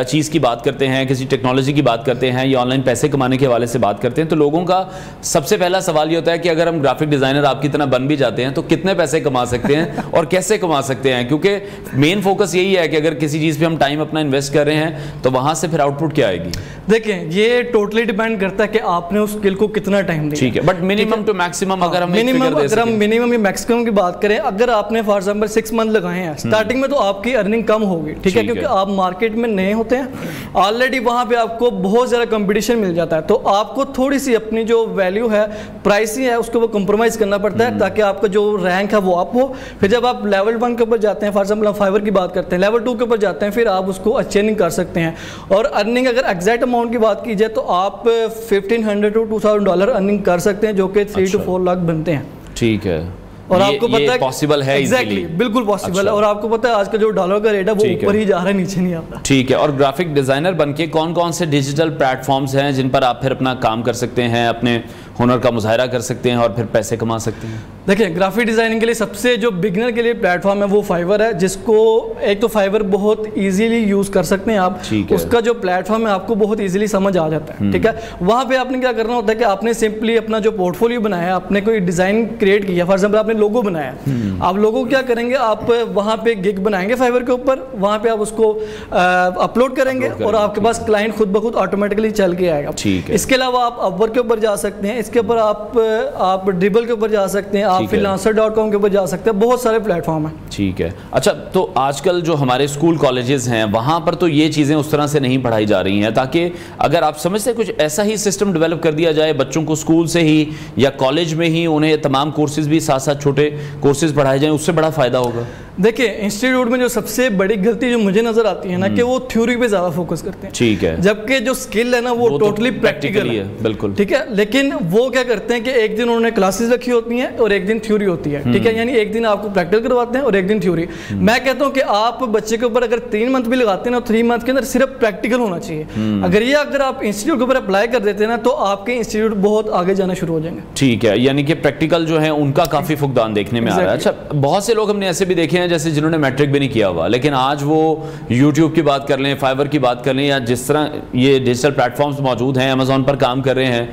چیز کی بات کرتے ہیں, کسی ٹیکنالوجی کی بات کرتے ہیں یا آن لائن پیسے کمانے کے حوالے سے بات کرتے ہیں, تو لوگوں کا سب سے پہلا سوال یہ ہوتا ہے کہ اگر ہم گرافک ڈیزائنر آپ کی طرح بن بھی جاتے ہیں تو کتنے پیسے کما سکتے ہیں اور کیسے کما سکتے ہیں, کیونکہ مین فوکس یہی ہے کہ اگر کسی چیز پہ ہم ٹائم اپنا انویسٹ کر رہے ہیں تو وہاں سے پھر آؤٹ پٹ کیا آئے گی. دیکھیں, یہ ٹوٹلی ڈیپینڈ کرتا ہے کہ آپ نے اس اسکل کو کتنا ٹائم دیا. ٹھیک ہے, بٹ منیمم ٹو میکسیمم اگر ہم منیمم یا میکسیمم کی بات کریں, اگر آپ نے فار ایگزامپل 6 month لگائے ہیں, اسٹارٹنگ میں تو آپ کی ارننگ کم ہوگی. ٹھیک ہے, کیونکہ آپ مارکیٹ میں نئے ہوتے ہیں, آلریڈی وہاں پہ آپ کو بہت زیادہ کمپٹیشن مل جاتا ہے, تو آپ کو تھوڑی سی اپنی جو ویلیو ہے, پرائس ہی ہے, اس کو وہ کمپرومائز کرنا پڑتا ہے تاکہ آپ کا جو رینک ہے وہ اپ ہو. پھر جب آپ لیول 1 کے اوپر جاتے ہیں, فار ایگزامپل ہم فائیور کی بات کرتے ہیں, لیول 2 کے اوپر جاتے ہیں, پھر آپ اس کو اچھی ارننگ کر سکتے ہیں. اور ارننگ اگر ایگزیکٹ اماؤنٹ کی بات کی جائے تو آپ $1,500 to $2,000 ارننگ کر سکتے ہیں, جو کہ 3 to 4 لاکھ بنتے ہیں. ٹھیک ہے. اور آپ کو پتہ ہے پاسبل ہے, ایگزیکٹلی بالکل پاسبل ہے, اور آپ کو پتہ ہے آج کا جو ڈالر کا ریٹ ہے وہ اوپر ہی جا رہا ہے, نیچے نہیں آتا. ٹھیک ہے. اور گرافک ڈیزائنر بن کے کون کون سے ڈیجیٹل پلیٹ فارمز ہیں جن پر آپ پھر اپنا کام کر سکتے ہیں, اپنے ہنر کا مظاہرہ کر سکتے ہیں اور پھر پیسے کما سکتے ہیں؟ دیکھیں, گرافک ڈیزائننگ کے لیے سب سے جو بگنر کے لیے پلیٹ فارم ہے وہ فائیور ہے, جس کو ایک تو فائیور بہت ایزیلی یوز کر سکتے ہیں آپ. اس کا جو پلیٹ فارم ہے آپ کو بہت ایزیلی سمجھ آ جاتا ہے. ٹھیک ہے. وہاں پہ آپ نے کیا کرنا ہوتا ہے کہ آپ نے سمپلی اپنا جو پورٹ فولیو بنایا ہے, آپ نے کوئی ڈیزائن کریٹ کیا, فار ایگزامپل آپ نے لوگو بنایا, آپ لوگو کیا کریں گے, آپ وہاں پہ گگ بنائیں گے فائیور کے اوپر, وہاں پہ آپ اس کو اپلوڈ کریں گے اور آپ کے پاس کلائنٹ خود بخود آٹومیٹکلی چل کے آئے گا. اس کے علاوہ آپ اپ ورک کے اوپر جا سکتے ہیں, اس کے اوپر آپ ڈربل کے اوپر جا سکتے ہیں, آپ freelancer.com کے اوپر جا سکتے ہیں, بہت سارے پلیٹ فارم ہیں. ٹھیک ہے. اچھا, تو آج کل جو ہمارے اسکول کالجز ہیں وہاں پر تو یہ چیزیں اس طرح سے نہیں پڑھائی جا رہی ہیں, تاکہ اگر آپ سمجھتے کچھ ایسا ہی سسٹم ڈیولپ کر دیا جائے بچوں کو اسکول سے ہی یا کالج میں ہی انہیں تمام کورسز بھی ساتھ ساتھ چھوٹے کورسز پڑھائے جائیں, اس سے بڑا فائدہ ہوگا. دیکھیں, انسٹیٹیوٹ میں جو سب سے بڑی غلطی جو مجھے نظر آتی ہے نا, کہ وہ تھیوری پہ زیادہ فوکس کرتے ہیں. ٹھیک ہے. جبکہ جو اسکل ہے نا وہ ٹوٹلی پریکٹیکل ہے. بالکل ٹھیک ہے. لیکن وہ کیا کرتے ہیں کہ ایک دن انہوں نے کلاسز رکھی ہوتی ہیں اور ایک دن تھیوری ہوتی ہے. ٹھیک ہے. یعنی ایک دن آپ کو پریکٹیکل کرواتے ہیں اور ایک دن تھیوری. میں کہتا ہوں کہ آپ بچے کے اوپر اگر 3 منتھ بھی لگاتے ہیں نا 3 منتھ کے اندر صرف پریکٹیکل ہونا چاہیے. اگر آپ انسٹیٹیوٹ کے اوپر اپلائی کر دیتے ہیں نا تو آپ کے انسٹیٹیوٹ بہت آگے جانا شروع ہو جائیں گے. ٹھیک ہے, یعنی کہ پریکٹیکل جو ہے ان کا کافی فقدان دیکھنے میں آ رہا ہے. اچھا, بہت سے لوگ ہم نے ایسے بھی دیکھے ہیں جیسے جنہوں نے میٹرک بھی نہیں کیا ہوا, لیکن آج وہ یوٹیوب کی بات کر لیں, فائبر کی بات کر لیں, یا جس طرح یہ ڈیجیٹل پلیٹ فارمز موجود ہیں, امیزون پر کام کر رہے ہیں,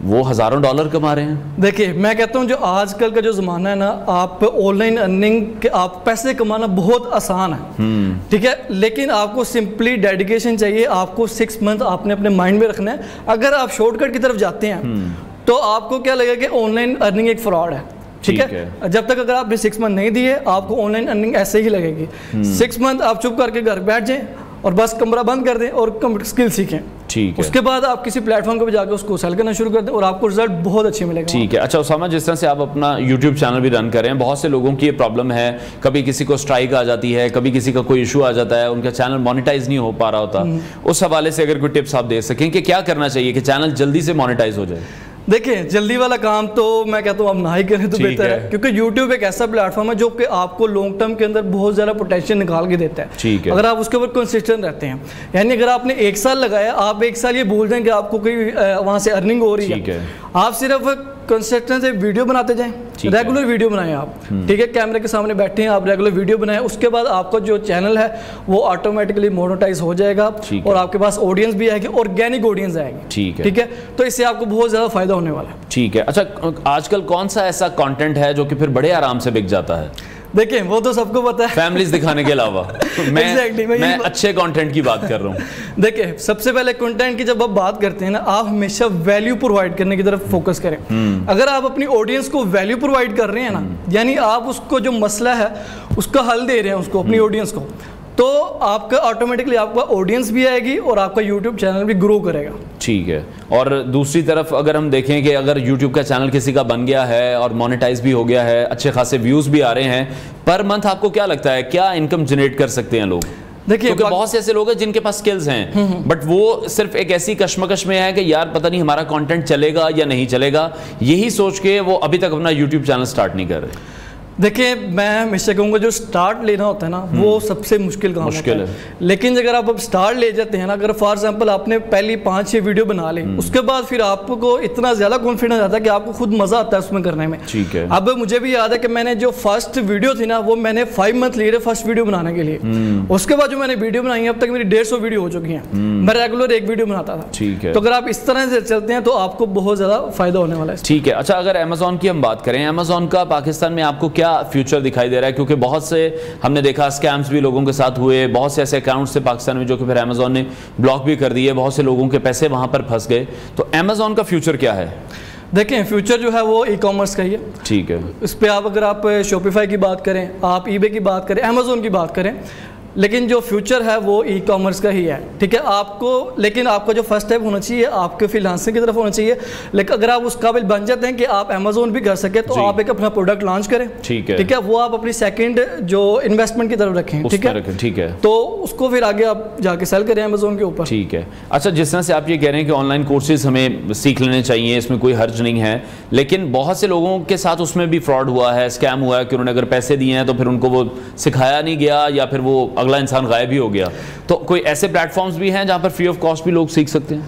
وہ ہزاروں ڈالر کما رہے ہیں. دیکھیے میں کہتا ہوں جو آج کل کا جو زمانہ ہے نا, آپ آن لائن ارننگ کے آپ پیسے کمانا بہت آسان ہے, ٹھیک ہے, لیکن آپ کو سمپلی ڈیڈیکیشن چاہیے. آپ کو 6 منتھ آپ نے اپنے مائنڈ میں رکھنا ہے. اگر آپ شارٹ کٹ کی طرف جاتے ہیں تو آپ کو کیا لگے کہ آن لائن ارننگ ایک فراڈ ہے, ٹھیک ہے. جب تک اگر آپ نے 6 منتھ نہیں دیے آپ کو آن لائن ارننگ ایسے ہی لگے گی. 6 منتھ آپ چپ کر کے گھر بیٹھ جائیں اور بس کمرہ بند کر دیں اور کمپیوٹر اسکل سیکھیں. ٹھیک ہے, اس کے بعد آپ کسی پلیٹ فارم پہ جا کے اس کو سیل کرنا شروع کر دیں اور آپ کو رزلٹ بہت اچھے ملے گا. ٹھیک ہے. اچھا اسامہ, جس طرح سے آپ اپنا یوٹیوب چینل بھی رن کر رہے ہیں, بہت سے لوگوں کی یہ پرابلم ہے, کبھی کسی کو اسٹرائک آ جاتی ہے, کبھی کسی کا کوئی ایشو آ جاتا ہے, ان کا چینل مانیٹائز نہیں ہو پا رہا ہوتا. اس حوالے سے اگر کوئی ٹپس آپ دے سکیں کہ کیا کرنا چاہیے کہ چینل جلدی سے مانیٹائز ہو جائے. دیکھیں جلدی والا کام تو میں کہتا ہوں آپ نہ ہی کریں تو بہتر ہے, کیونکہ یوٹیوب ایک ایسا پلیٹ فارم ہے جو کہ آپ کو لانگ ٹرم کے اندر بہت زیادہ پوٹینشیل نکال کے دیتا ہے اگر آپ اس کے اوپر کنسسٹنٹ رہتے ہیں. یعنی اگر آپ نے 1 سال لگایا, آپ 1 سال یہ بول دیں کہ آپ کو کوئی وہاں سے ارننگ ہو رہی ہے, آپ صرف کنسسٹنٹ سے ویڈیو بناتے جائیں, ریگولر ویڈیو بنائیں آپ, ٹھیک ہے, کیمرے کے سامنے بیٹھے ہیں آپ, ریگولر ویڈیو بنائیں. اس کے بعد آپ کا جو چینل ہے وہ آٹومیٹکلی مونیٹائز ہو جائے گا اور آپ کے پاس آڈینس بھی آئے گی, آرگینک آڈینس آئے گی, ٹھیک ہے. تو اس سے آپ کو بہت زیادہ فائدہ ہونے والا ہے. ٹھیک ہے. اچھا, آج کل کون سا ایسا کانٹینٹ ہے جو کہ پھر بڑے آرام سے بک جاتا ہے؟ دیکھیں وہ تو سب کو پتا ہے, فیملیز دکھانے کے علاوہ میں اچھے کانٹینٹ کی بات کر رہا ہوں. دیکھیں سب سے پہلے کنٹینٹ کی جب آپ بات کرتے ہیں نا, آپ ہمیشہ ویلیو پرووائڈ کرنے کی طرف فوکس کریں. اگر آپ اپنی آڈینس کو ویلیو پرووائڈ کر رہے ہیں نا, یعنی آپ اس کو جو مسئلہ ہے اس کا حل دے رہے ہیں اس کو, اپنی آڈینس کو, تو آپ کا آٹومیٹکلی آپ کا آڈینس بھی آئے گی اور آپ کا یوٹیوب چینل بھی گرو کرے گا. ٹھیک ہے. اور دوسری طرف اگر ہم دیکھیں کہ اگر یوٹیوب کا چینل کسی کا بن گیا ہے اور مونیٹائز بھی ہو گیا ہے, اچھے خاصے ویوز بھی آ رہے ہیں, پر منتھ آپ کو کیا لگتا ہے کیا انکم جنریٹ کر سکتے ہیں لوگ؟ دیکھیے کیونکہ بہت سے ایسے لوگ ہیں جن کے پاس سکلز ہیں, بٹ وہ صرف ایک ایسی کشمکش میں ہے کہ یار پتہ نہیں ہمارا کانٹینٹ چلے گا یا نہیں چلے گا, یہی سوچ کے وہ ابھی تک اپنا یوٹیوب چینل سٹارٹ نہیں کر رہے. دیکھیں میں ہمیشہ کہوں گا جو سٹارٹ لینا ہوتا ہے نا وہ سب سے مشکل کام ہوتا ہے, لیکن اگر آپ اب سٹارٹ لے جاتے ہیں نا, اگر فار ایگزامپل آپ نے پہلی 5-6 ویڈیو بنا لی, اس کے بعد پھر آپ کو اتنا زیادہ کانفیڈنس آتا ہے کہ آپ کو خود مزہ آتا ہے اس میں کرنے میں. اب مجھے بھی یاد ہے کہ میں نے جو فرسٹ ویڈیو تھی نا وہ میں نے 5 منتھ لیے تھے فرسٹ ویڈیو بنانے کے لیے. اس کے بعد جو میں نے ویڈیو بنائی ہے اب تک میری 150 ویڈیو ہو چکی ہیں, میں ریگولر 1 ویڈیو بناتا تھا. تو اگر آپ اس طرح سے چلتے ہیں تو آپ کو بہت زیادہ فائدہ ہونے والا ہے. ٹھیک ہے. اچھا اگر امیزون کی ہم بات کریں, امیزون کا پاکستان میں آپ کو کیا فیوچر دکھائی دے رہا ہے؟ کیونکہ بہت سے ہم نے دیکھا اسکیمز بھی لوگوں کے ساتھ ہوئے, بہت سے ایسے اکاؤنٹس تھے پاکستان میں جو کہ پھر امیزون نے بلاک بھی کر دیے, بہت سے لوگوں کے پیسے وہاں پر پھنس گئے. تو امیزون کا فیوچر کیا ہے؟ دیکھیں فیوچر جو ہے وہ ای کامرس کا ہی ہے. ٹھیک ہے. اس پہ اگر آپ شاپیفائی کی بات کریں, آپ ای بے کی بات کریں, امیزون کی بات کریں, لیکن جو فیوچر ہے وہ ای کامرس کا ہی ہے, ٹھیک ہے. آپ کو لیکن آپ کا جو فرسٹ اسٹیپ ہونا چاہیے آپ کے فری لانسنگ کی طرف ہونا چاہیے, لیکن اگر آپ اس قابل بن جاتے ہیں کہ آپ امیزون بھی کر سکیں تو آپ ایک اپنا پروڈکٹ لانچ کریں, ٹھیک ہے, وہ آپ اپنی سیکنڈ جو انویسٹمنٹ کی طرف رکھیں, ٹھیک ہے, تو اس کو پھر آگے آپ جا کے سیل کریں امیزون کے اوپر. ٹھیک ہے. اچھا جس طرح سے آپ یہ کہہ رہے ہیں کہ آن لائن کورسز ہمیں سیکھ لینے چاہیے, اس میں کوئی حرج نہیں ہے, لیکن بہت سے لوگوں کے ساتھ اس میں بھی فراڈ ہوا ہے, اسکیم ہوا ہے کہ انہوں نے اگر پیسے دیے ہیں تو پھر ان کو وہ سکھایا نہیں گیا یا پھر وہ اگلا انسان غائب ہو گیا. تو کوئی ایسے پلیٹ فارمز بھی ہیں جہاں پر فری آف کاسٹ بھی لوگ سیکھ سکتے ہیں؟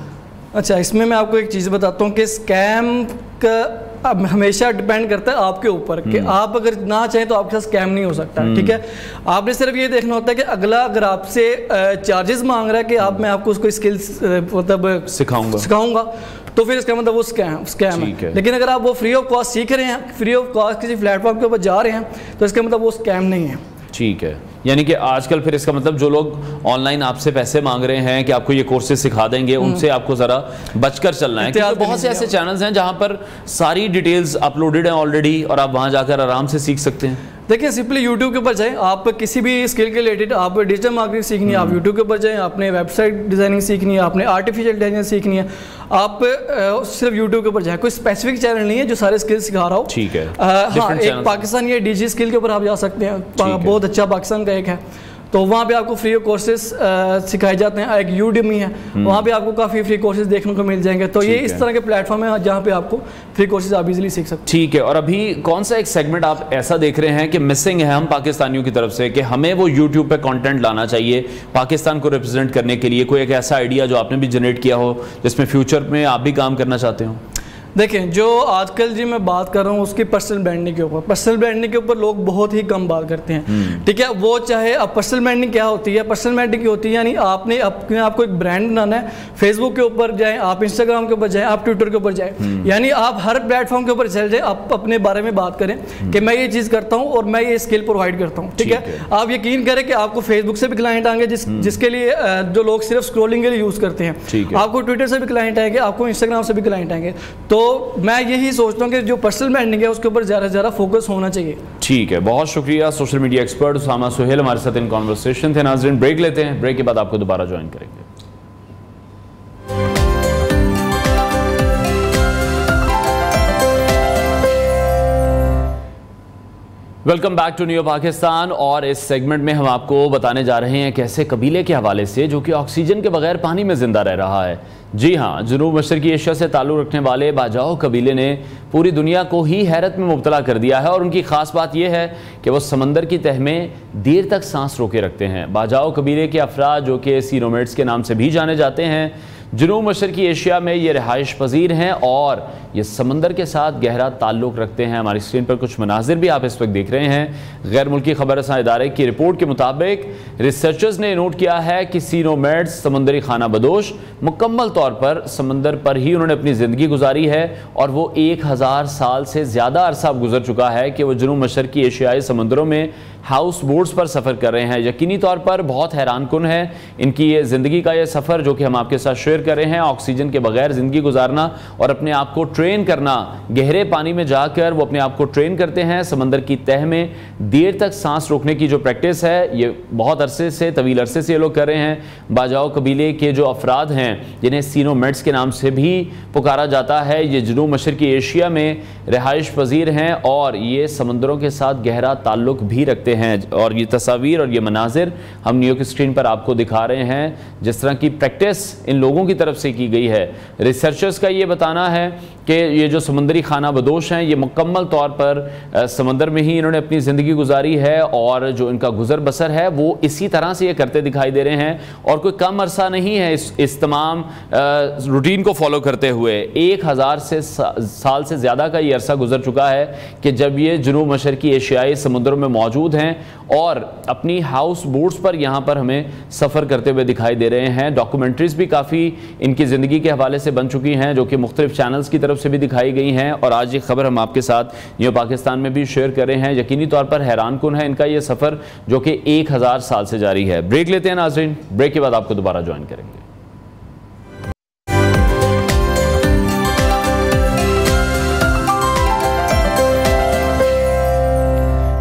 اچھا اس میں آپ کو ایک چیز بتاتا ہوں کہ اسکیم کا ہمیشہ ڈیپینڈ کرتا ہے آپ کے اوپر کہ آپ اگر نہ چاہیں تو آپ کے ساتھ اسکیم نہیں ہو سکتا, ٹھیک ہے. آپ نے صرف یہ دیکھنا ہوتا ہے کہ اگلا اگر آپ سے چارجز مانگ رہا ہے کہ میں آپ کو اس کو اسکلس مطلب سکھاؤں گا تو پھر اس کا مطلب وہ اسکیم ہے. لیکن اگر آپ وہ فری آف کاسٹ سیکھ رہے ہیں, فری آف کاسٹ کسی پلیٹ فارم کے اوپر جا رہے ہیں تو اس کا مطلب وہ اسکیم نہیں ہے. ٹھیک ہے. یعنی کہ آج کل پھر اس کا مطلب جو لوگ آن لائن آپ سے پیسے مانگ رہے ہیں کہ آپ کو یہ کورسز سکھا دیں گے, ان سے آپ کو ذرا بچ کر چلنا ہے, کیونکہ بہت سے ایسے چینلز ہیں جہاں پر ساری ڈیٹیلز اپلوڈڈ ہیں آلریڈی اور آپ وہاں جا کر آرام سے سیکھ سکتے ہیں. دیکھیں سمپلی یوٹیوب کے اوپر جائیں, آپ کسی بھی اسکل کے ریلیٹڈ آپ ڈیجیٹل مارکیٹنگ سیکھنی ہے, آپ یوٹیوب کے اوپر جائیں, آپ نے ویب سائٹ ڈیزائننگ سیکھنی ہے, آپ نے آرٹیفیشیل انٹیلیجنس سیکھنی ہے, آپ صرف یوٹیوب کے اوپر جائیں. کوئی اسپیسیفک چینل نہیں ہے جو سارے اسکل سکھا رہا ہو. ٹھیک ہے. ہاں ایک پاکستان یہ ڈی جی اسکل کے اوپر آپ جا سکتے ہیں, بہت اچھا پاکستان کا ایک ہے, تو وہاں پہ آپ کو فری کورسز سکھائے جاتے ہیں. ایک یوڈیمی ہے, وہاں پہ آپ کو کافی فری کورسز دیکھنے کو مل جائیں گے. تو یہ اس طرح کے پلیٹ فارم ہیں جہاں پہ آپ کو فری کورسز آپ ایزیلی سیکھ سکتے ہیں. ٹھیک ہے. اور ابھی کون سا ایک سیگمنٹ آپ ایسا دیکھ رہے ہیں کہ مسنگ ہے ہم پاکستانیوں کی طرف سے, کہ ہمیں وہ یوٹیوب پہ کانٹینٹ لانا چاہیے پاکستان کو ریپرزینٹ کرنے کے لیے؟ کوئی ایک ایسا آئیڈیا جو آپ نے بھی جنریٹ کیا ہو جس میں فیوچر میں آپ بھی کام کرنا چاہتے ہوں؟ دیکھیں, جو آج کل جی میں بات کر رہا ہوں اس کی پرسنل برانڈنگ کے اوپر, پرسنل برانڈنگ کے اوپر لوگ بہت ہی کم بات کرتے ہیں. ٹھیک ہے, وہ چاہے اب پرسنل برانڈنگ کیا ہوتی ہے, پرسنل برانڈنگ کی ہوتی ہے یعنی آپ نے اپنے آپ کو ایک برانڈ بنانا ہے. فیس بک کے اوپر جائیں آپ, انسٹاگرام کے اوپر جائیں آپ, ٹویٹر کے اوپر جائیں, یعنی آپ ہر پلیٹ فارم کے اوپر چل جائیں, آپ اپنے بارے میں بات کریں کہ میں یہ چیز کرتا ہوں اور میں یہ اسکل پرووائڈ کرتا ہوں. ٹھیک ہے, آپ یقین کریں کہ آپ کو فیس بک سے بھی کلائنٹ آئیں گے جس کے لیے جو لوگ صرف اسکرولنگ کے لیے یوز کرتے ہیں, آپ کو ٹویٹر سے بھی کلائنٹ آئیں گے, آپ کو انسٹاگرام سے بھی کلائنٹ آئیں گے. تو میں یہی سوچتا ہوں کہ جو پرسنل برانڈنگ ہے اس کے اوپر زیادہ سے زیادہ فوکس ہونا چاہیے. ٹھیک ہے, بہت شکریہ. Social media expert Osama Sohail ہمارے ساتھ ان کانورسیشن تھے. ناظرین بریک لیتے ہیں, بریک کے بعد آپ کو دوبارہ جوائن کریں گے. Welcome back to new Pakistan. اور اس سیگمنٹ میں ہم آپ کو بتانے جا رہے ہیں کیسے قبیلے کے حوالے سے جو کہ آکسیجن کے بغیر پانی میں زندہ رہ رہا ہے. جی ہاں, جنوب مشرقی ایشیا سے تعلق رکھنے والے باجاؤ قبیلے نے پوری دنیا کو ہی حیرت میں مبتلا کر دیا ہے. اور ان کی خاص بات یہ ہے کہ وہ سمندر کی تہہ میں دیر تک سانس روکے رکھتے ہیں. باجاؤ قبیلے کے افراد جو کہ سی نومیڈز کے نام سے بھی جانے جاتے ہیں, جنوب مشرقی ایشیا میں یہ رہائش پذیر ہیں اور یہ سمندر کے ساتھ گہرا تعلق رکھتے ہیں. ہماری اسکرین پر کچھ مناظر بھی آپ اس وقت دیکھ رہے ہیں. غیر ملکی خبر رساں ادارے کی رپورٹ کے مطابق ریسرچرز نے نوٹ کیا ہے کہ سی نومیڈز سمندری خانہ بدوش مکمل طور پر سمندر پر ہی انہوں نے اپنی زندگی گزاری ہے, اور وہ 1000 سال سے زیادہ عرصہ گزر چکا ہے کہ وہ جنوب مشرقی ایشیائی سمندروں میں ہاؤس بوٹس پر سفر کر رہے ہیں. یقینی طور پر بہت حیران کن ہے ان کی یہ زندگی کا یہ سفر جو کہ ہم آپ کے ساتھ شیئر کر رہے ہیں. آکسیجن کے بغیر زندگی گزارنا اور اپنے آپ کو ٹرین کرنا, گہرے پانی میں جا کر وہ اپنے آپ کو ٹرین کرتے ہیں. سمندر کی تہہ میں دیر تک سانس روکنے کی جو پریکٹس ہے یہ بہت عرصے سے, طویل عرصے سے یہ لوگ کر رہے ہیں. باجاؤ قبیلے کے جو افراد ہیں جنہیں سی نومیڈز کے نام سے بھی پکارا جاتا ہے, یہ جنوب مشرقی ایشیا میں رہائش پذیر ہیں اور یہ سمندروں کے ساتھ گہرا تعلق بھی رکھتے ہیں. اور یہ تصاویر اور یہ مناظر ہم نیو کی اسکرین پر آپ کو دکھا رہے ہیں جس طرح کی پریکٹس ان لوگوں کی طرف سے کی گئی ہے. ریسرچرز کا یہ بتانا ہے کہ یہ جو سمندری خانہ بدوش ہیں یہ مکمل طور پر سمندر میں ہی انہوں نے اپنی زندگی گزاری ہے, اور جو ان کا گزر بسر ہے وہ اسی طرح سے یہ کرتے دکھائی دے رہے ہیں. اور کوئی کم عرصہ نہیں ہے اس تمام روٹین کو فالو کرتے ہوئے. 1000 سال سے زیادہ کا یہ عرصہ گزر چکا ہے کہ جب یہ جنوب مشرقی ایشیائی سمندروں میں موجود ہیں اور اپنی ہاؤس بوٹس پر یہاں پر ہمیں سفر کرتے ہوئے دکھائی دے رہے ہیں. ڈاکومنٹریز بھی کافی ان کی زندگی کے حوالے سے بن چکی ہیں جو کہ مختلف چینلز کی طرف سے بھی دکھائی گئی ہیں, اور آج یہ خبر ہم آپ کے ساتھ نیو پاکستان میں بھی شیئر کر رہے ہیں. یقینی طور پر حیران کن ہے ان کا یہ سفر جو کہ 1000 سال سے جاری ہے. بریک لیتے ہیں ناظرین, بریک کے بعد آپ کو دوبارہ جوائن کریں گے.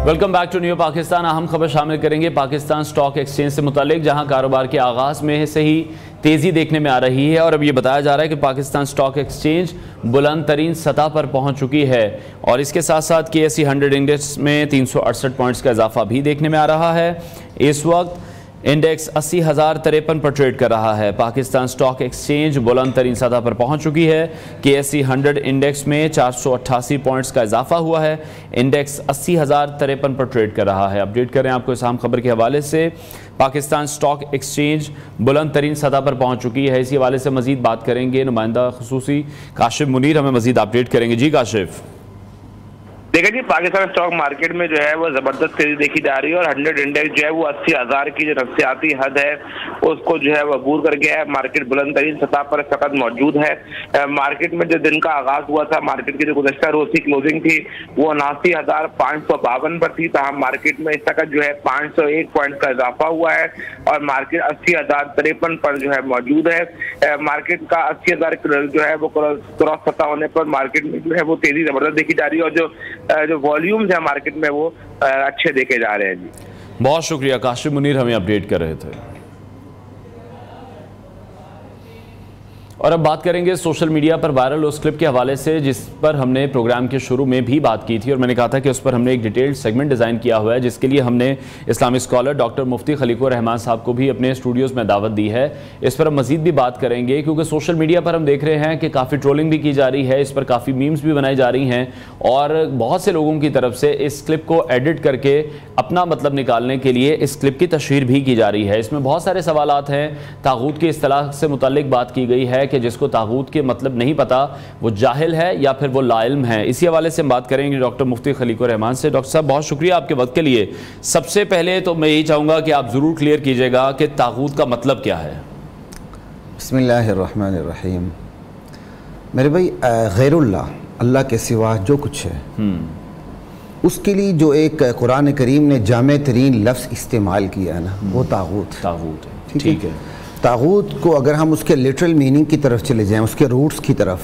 Welcome back to new Pakistan. اہم خبر شامل کریں گے پاکستان سٹاک ایکسچینج سے متعلق, جہاں کاروبار کے آغاز میں سے ہی تیزی دیکھنے میں آ رہی ہے. اور اب یہ بتایا جا رہا ہے کہ پاکستان سٹاک ایکسچینج بلند ترین سطح پر پہنچ چکی ہے, اور اس کے ساتھ ساتھ KSE 100 انڈیکس میں 368 پوائنٹس کا اضافہ بھی دیکھنے میں آ رہا ہے. اس وقت انڈیکس 80,053 پر ٹریڈ کر رہا ہے. پاکستان سٹاک ایکسچینج بلند ترین سطح پر پہنچ چکی ہے. KSE 100 انڈیکس میں 488 پوائنٹس کا اضافہ ہوا ہے. انڈیکس 80,053 پر ٹریڈ کر رہا ہے. اپڈیٹ کریں آپ کو اس اہم خبر کے حوالے سے. پاکستان سٹاک ایکسچینج بلند ترین سطح پر پہنچ چکی ہے. اسی حوالے سے مزید بات کریں گے, نمائندہ خصوصی کاشف منیر ہمیں مزید اپڈیٹ کریں گے. جی کاشف. دیکھیں جی, پاکستان اسٹاک مارکیٹ میں جو ہے وہ زبردست تیزی دیکھی جا رہی ہے, اور 100 انڈیکس جو ہے وہ 80,000 کی جو نفسیاتی حد ہے اس کو جو ہے وہ عبور کر گیا ہے. مارکیٹ بلند ترین سطح پر اس وقت موجود ہے. مارکیٹ میں جو دن کا آغاز ہوا تھا, مارکیٹ کی جو گزشتہ روز کی کلوزنگ تھی وہ 79,552 پر تھی, تاہم مارکیٹ میں اس وقت جو ہے 501 پوائنٹ کا اضافہ ہوا ہے اور مارکیٹ 80,053 پر جو ہے موجود ہے. مارکیٹ کا 80,000 جو ہے وہ کراس سطح ہونے پر مارکیٹ میں جو ہے وہ تیزی زبردست دیکھی جا رہی ہے, اور جو والیومز ہیں مارکیٹ میں وہ اچھے دیکھے جا رہے ہیں. جی بہت شکریہ کاشف منیر ہمیں اپڈیٹ کر رہے تھے. اور اب بات کریں گے سوشل میڈیا پر وائرل اس کلپ کے حوالے سے جس پر ہم نے پروگرام کے شروع میں بھی بات کی تھی، اور میں نے کہا تھا کہ اس پر ہم نے ایک ڈیٹیلڈ سیگمنٹ ڈیزائن کیا ہوا ہے، جس کے لیے ہم نے اسلامی اسکالر ڈاکٹر مفتی خلیق الرحمان صاحب کو بھی اپنے اسٹوڈیوز میں دعوت دی ہے۔ اس پر ہم مزید بھی بات کریں گے، کیونکہ سوشل میڈیا پر ہم دیکھ رہے ہیں کہ کافی ٹرولنگ بھی کی جا رہی ہے، اس پر کافی میمز بھی بنائی جا رہی ہیں، اور بہت سے لوگوں کی طرف سے اس کلپ کو ایڈٹ کر کے اپنا مطلب نکالنے کے لیے اس کلپ کی تشہیر بھی کی جا رہی ہے۔ اس میں بہت سارے سوالات ہیں، طاغوت کی اصطلاح سے متعلق بات کی گئی ہے کہ جس کو طاغوت کے مطلب نہیں پتا وہ جاہل ہے یا پھر وہ لا علم ہے۔ اسی حوالے سے ہم بات کریں گے ڈاکٹر مفتی خلیق الرحمان سے۔ ڈاکٹر صاحب بہت شکریہ آپ کے وقت کے لیے۔ سب سے پہلے تو میں یہی چاہوں گا کہ آپ ضرور کلیئر کیجئے گا کہ طاغوت کا مطلب کیا ہے۔ بسم اللہ الرحمن الرحیم۔ میرے بھائی، غیر اللہ کے سوا جو کچھ ہے اس کے لیے جو ایک قرآن کریم نے جامع ترین لفظ استعمال کیا ہے نا، وہ طاغوت ہے۔ ٹھیک ہے۔ طاغوت کو اگر ہم اس کے لٹرل میننگ کی طرف چلے جائیں، اس کے روٹس کی طرف،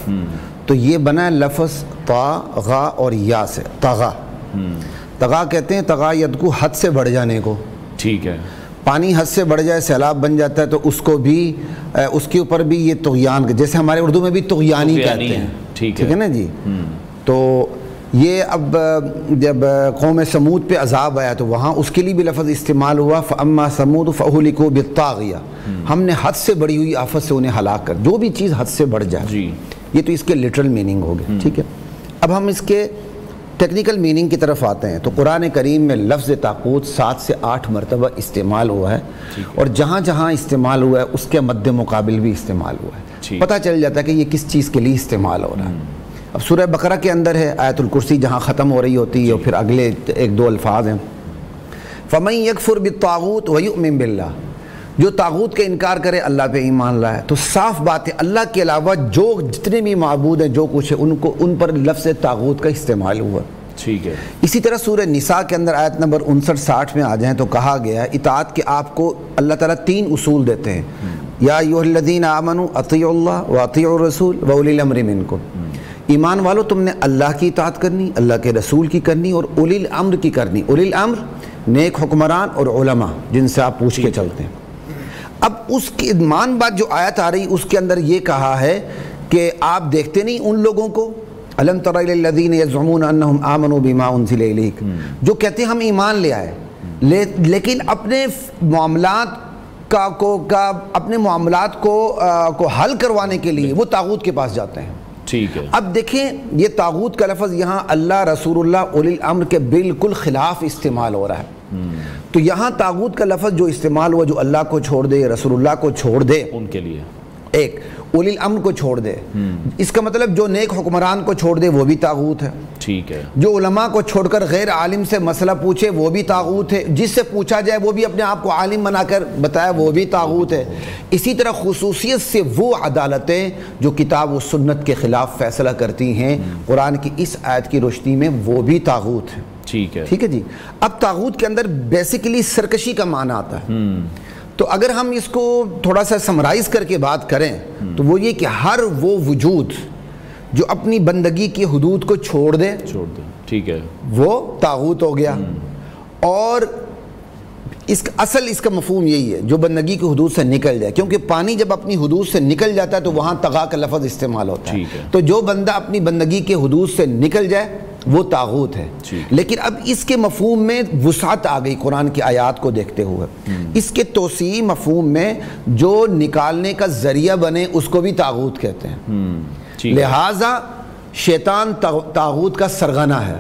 تو یہ بنا ہے لفظ طاغا اور یا سے۔ طغا کہتے ہیں طغایت کو، حد سے بڑھ جانے کو۔ ٹھیک ہے۔ پانی حد سے بڑھ جائے، سیلاب بن جاتا ہے، تو اس کو بھی اس کے اوپر بھی یہ طغیان، جیسے ہمارے اردو میں بھی طغیانی کہتے ہیں۔ ٹھیک ہے نا جی۔ تو یہ اب جب قوم سمود پہ عذاب آیا تو وہاں اس کے لیے بھی لفظ استعمال ہوا، فَأَمَّا ثَمُودُ فَأُهْلِكُوا بِالطَّاغِيَةِ، ہم نے حد سے بڑھی ہوئی آفت سے انہیں ہلاک کر۔ جو بھی چیز حد سے بڑھ جائے، یہ تو اس کے لٹرل میننگ ہو گئے۔ ٹھیک ہے، اب ہم اس کے ٹیکنیکل میننگ کی طرف آتے ہیں۔ تو قرآن کریم میں لفظ طاغوت 7 سے 8 مرتبہ استعمال ہوا ہے، اور جہاں جہاں استعمال ہوا ہے اس کے مد مقابل بھی استعمال ہوا ہے۔ پتہ چل جاتا ہے کہ یہ کس چیز کے لیے استعمال ہو رہا ہے۔ اب سورہ بقرہ کے اندر ہے آیت الکرسی، جہاں ختم ہو رہی ہوتی ہے، اور پھر اگلے 1-2 الفاظ ہیں، فَمَن يَكْفُرْ بِالطَّاغُوتِ وَيُؤْمِن بِاللَّهِ، جو طاغوت کا انکار کرے اللہ پہ ایمان لائے۔ تو صاف بات ہے اللہ کے علاوہ جو جتنے بھی معبود ہیں، جو کچھ ہے، ان پر لفظ طاغوت کا استعمال ہوا۔ ٹھیک ہے۔ اسی طرح سورہ نساء کے اندر آیت نمبر 59-60 میں آ جائیں تو کہا گیا ہے اطاعت کے آپ کو اللہ تعالیٰ 3 اصول دیتے ہیں، یا ایھا الذین آمنوا اطیعوا اللہ واطیعوا الرسول واولی الامر منکم۔ ایمان والو، تم نے اللہ کی اطاعت کرنی، اللہ کے رسول کی کرنی، اور اولی الامر کی کرنی۔ اولی الامر نیک حکمران اور علماء، جن سے آپ پوچھ کے چلتے ہیں۔ اب اس کی مان بات جو آیت آ رہی، اس کے اندر یہ کہا ہے کہ آپ دیکھتے نہیں ان لوگوں کو، الم تر الی الذین یزعمون انہم آمنوا بما انزل الیک، جو کہتے ہیں ہم ایمان لے آئے، لیکن اپنے معاملات اپنے معاملات کو حل کروانے کے لیے وہ طاغوت کے پاس جاتے ہیں۔ ٹھیک ہے۔ اب دیکھیں، یہ طاغوت کا لفظ یہاں اللہ، رسول اللہ، اولی الامر کے بالکل خلاف استعمال ہو رہا ہے۔ تو یہاں طاغوت کا لفظ جو استعمال ہوا، جو اللہ کو چھوڑ دے، رسول اللہ کو چھوڑ دے، ان کے لیے ایک اولی الامر کو چھوڑ دے، اس کا مطلب جو نیک حکمران کو چھوڑ دے وہ بھی طاغوت ہے۔ ٹھیک ہے۔ جو علماء کو چھوڑ کر غیر عالم سے مسئلہ پوچھے وہ بھی طاغوت ہے، جس سے پوچھا جائے وہ بھی اپنے آپ کو عالم بنا کر بتایا وہ بھی طاغوت ہے۔ اسی طرح خصوصیت سے وہ عدالتیں جو کتاب و سنت کے خلاف فیصلہ کرتی ہیں قرآن کی اس آیت کی روشنی میں، وہ بھی طاغوت ہے۔ ٹھیک ہے۔ ٹھیک ہے جی۔ اب طاغوت کے اندر بیسیکلی سرکشی کا معنی آتا ہے۔ تو اگر ہم اس کو تھوڑا سا سمرائز کر کے بات کریں تو وہ یہ کہ ہر وہ وجود جو اپنی بندگی کی حدود کو چھوڑ دے، ٹھیک ہے، وہ طاغوت ہو گیا۔ اور اس کا مفہوم یہی ہے، جو بندگی کی حدود سے نکل جائے، کیونکہ پانی جب اپنی حدود سے نکل جاتا ہے تو وہاں طغا کا لفظ استعمال ہوتا ہے۔ تو جو بندہ اپنی بندگی کے حدود سے نکل جائے وہ طاغوت ہے۔ لیکن اب اس کے مفہوم میں وسعت آ گئی قرآن کی آیات کو دیکھتے ہوئے۔ اس کے توسیعی مفہوم میں جو نکالنے کا ذریعہ بنے اس کو بھی طاغوت کہتے ہیں۔ لہٰذا شیطان طاغوت کا سرغنہ ہے،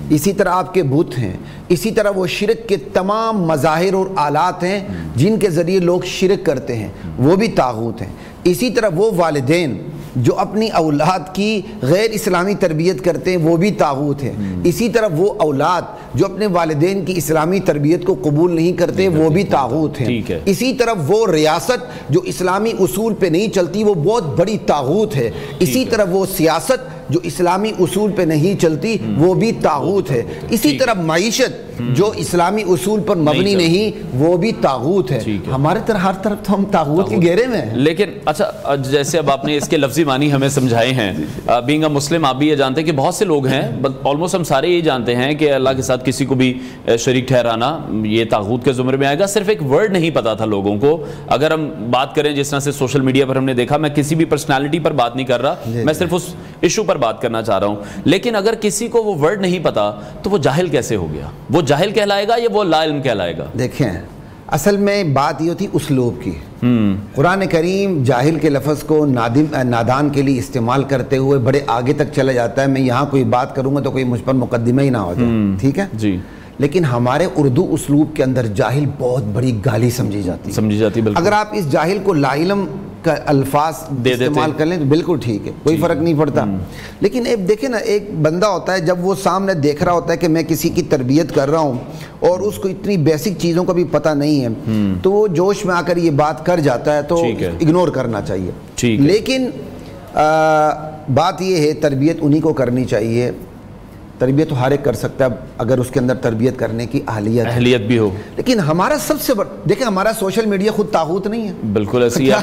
اسی طرح آپ کے بت ہیں، اسی طرح وہ شرک کے تمام مظاہر اور آلات ہیں جن کے ذریعے لوگ شرک کرتے ہیں، وہ بھی طاغوت ہیں۔ اسی طرح وہ والدین جو اپنی اولاد کی غیر اسلامی تربیت کرتے ہیں وہ بھی طاغوت ہیں۔ اسی طرح وہ اولاد جو اپنے والدین کی اسلامی تربیت کو قبول نہیں کرتے وہ بھی طاغوت ہیں۔ اسی طرح وہ ریاست جو اسلامی اصول پہ نہیں چلتی وہ بہت بڑی طاغوت ہے۔ اسی طرح وہ سیاست جو اسلامی اصول پہ نہیں چلتی وہ بھی طاغوت ہے. اسی طرح معیشت جو اسلامی اصول پر مبنی نہیں وہ بھی طاغوت ہے. ہمارے طرح ہر طرف تو ہم طاغوت کے گھیرے میں ہیں. لیکن اچھا جیسے اب آپ نے اس کے لفظی معنی ہمیں سمجھائے ہیں, بینگ اے مسلم آپ بھی یہ جانتے ہیں کہ بہت سے لوگ ہیں, آلموسٹ ہم سارے یہ جانتے ہیں کہ اللہ کے ساتھ کسی کو بھی شریک ٹھہرانا یہ طاغوت کے زمرے میں آئے گا. صرف ایک ورڈ نہیں پتا تھا لوگوں کو. اگر ہم بات کریں جس طرح سے سوشل میڈیا پر ہم نے دیکھا, میں کسی بھی پرسنالٹی پر بات نہیں کر رہا, میں صرف اس ایشو پر بات کرنا چاہ رہا ہوں, لیکن اگر کسی کو وہ ورڈ نہیں پتا تو وہ جاہل کیسے ہو گیا؟ وہ جاہل کہلائے گا یا وہ لا علم کہلائے گا؟ دیکھیں اصل میں بات یہ ہوتی اسلوب کی. قرآن کریم جاہل کے لفظ کو نادان کے لیے استعمال کرتے ہوئے بڑے آگے تک چلا جاتا ہے. میں یہاں کوئی بات کروں گا تو کوئی مجھ پر مقدمہ ہی نہ ہو جائے, ٹھیک ہے جی. لیکن ہمارے اردو اسلوب کے اندر جاہل بہت بڑی گالی سمجھی جاتی. اگر آپ اس جاہل کو لا علم کا الفاظ استعمال کر لیں تو بالکل ٹھیک ہے, کوئی فرق نہیں پڑتا. لیکن ایک دیکھیں نا, ایک بندہ ہوتا ہے جب وہ سامنے دیکھ رہا ہوتا ہے کہ میں کسی کی تربیت کر رہا ہوں اور اس کو اتنی بیسک چیزوں کا بھی پتہ نہیں ہے, تو وہ جوش میں آ کر یہ بات کر جاتا ہے تو اگنور کرنا چاہیے. لیکن بات یہ ہے تربیت انہی کو کرنی چاہیے. تربیت تو ہر ایک کر سکتا ہے اگر اس کے اندر تربیت کرنے کی اہلیت بھی ہو. لیکن ہمارا سب سے بڑا دیکھیں, ہمارا سوشل میڈیا خود طاغوت نہیں ہے. بالکل ایسی ہے.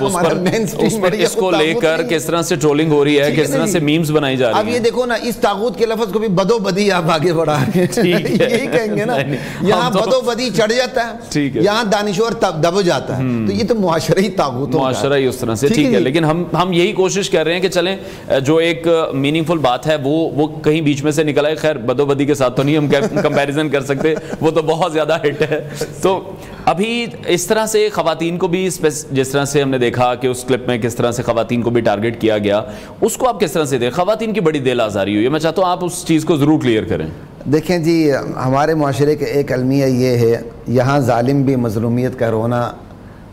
اس پر اس کو لے کر کس طرح سے ٹرولنگ ہو رہی ہے, کس طرح سے میمز بنائی جا رہی ہیں. اب یہ دیکھو نا, اس طاغوت کے لفظ کو بھی بدو بدی آپ آگے بڑھا رہے ہیں. یہی کہیں گے نا, یہاں بدو بدی چڑھ جاتا ہے, یہاں دانشور دب جاتا ہے. تو یہ تو معاشرہ ہی طاغوت, معاشرہ ہی اس طرح سے. ٹھیک ہے, لیکن ہم یہی کوشش کر رہے ہیں کہ چلیں جو ایک میننگ فل بات ہے وہ کہیں بیچ میں سے نکل آئے. خیر بدو بدی کے ساتھ تو نہیں ہم کمپیریزن کر سکتے, وہ تو بہت زیادہ ہٹ ہے. تو ابھی اس طرح سے خواتین کو بھی جس طرح سے ہم نے دیکھا کہ اس کلپ میں کس طرح سے خواتین کو بھی ٹارگٹ کیا گیا, اس کو آپ کس طرح سے دیکھیں؟ خواتین کی بڑی دل آزاری ہوئی ہے, میں چاہتا ہوں آپ اس چیز کو ضرور کلیئر کریں. دیکھیں جی, ہمارے معاشرے کے ایک المیہ یہ ہے, یہاں ظالم بھی مظلومیت کا رونا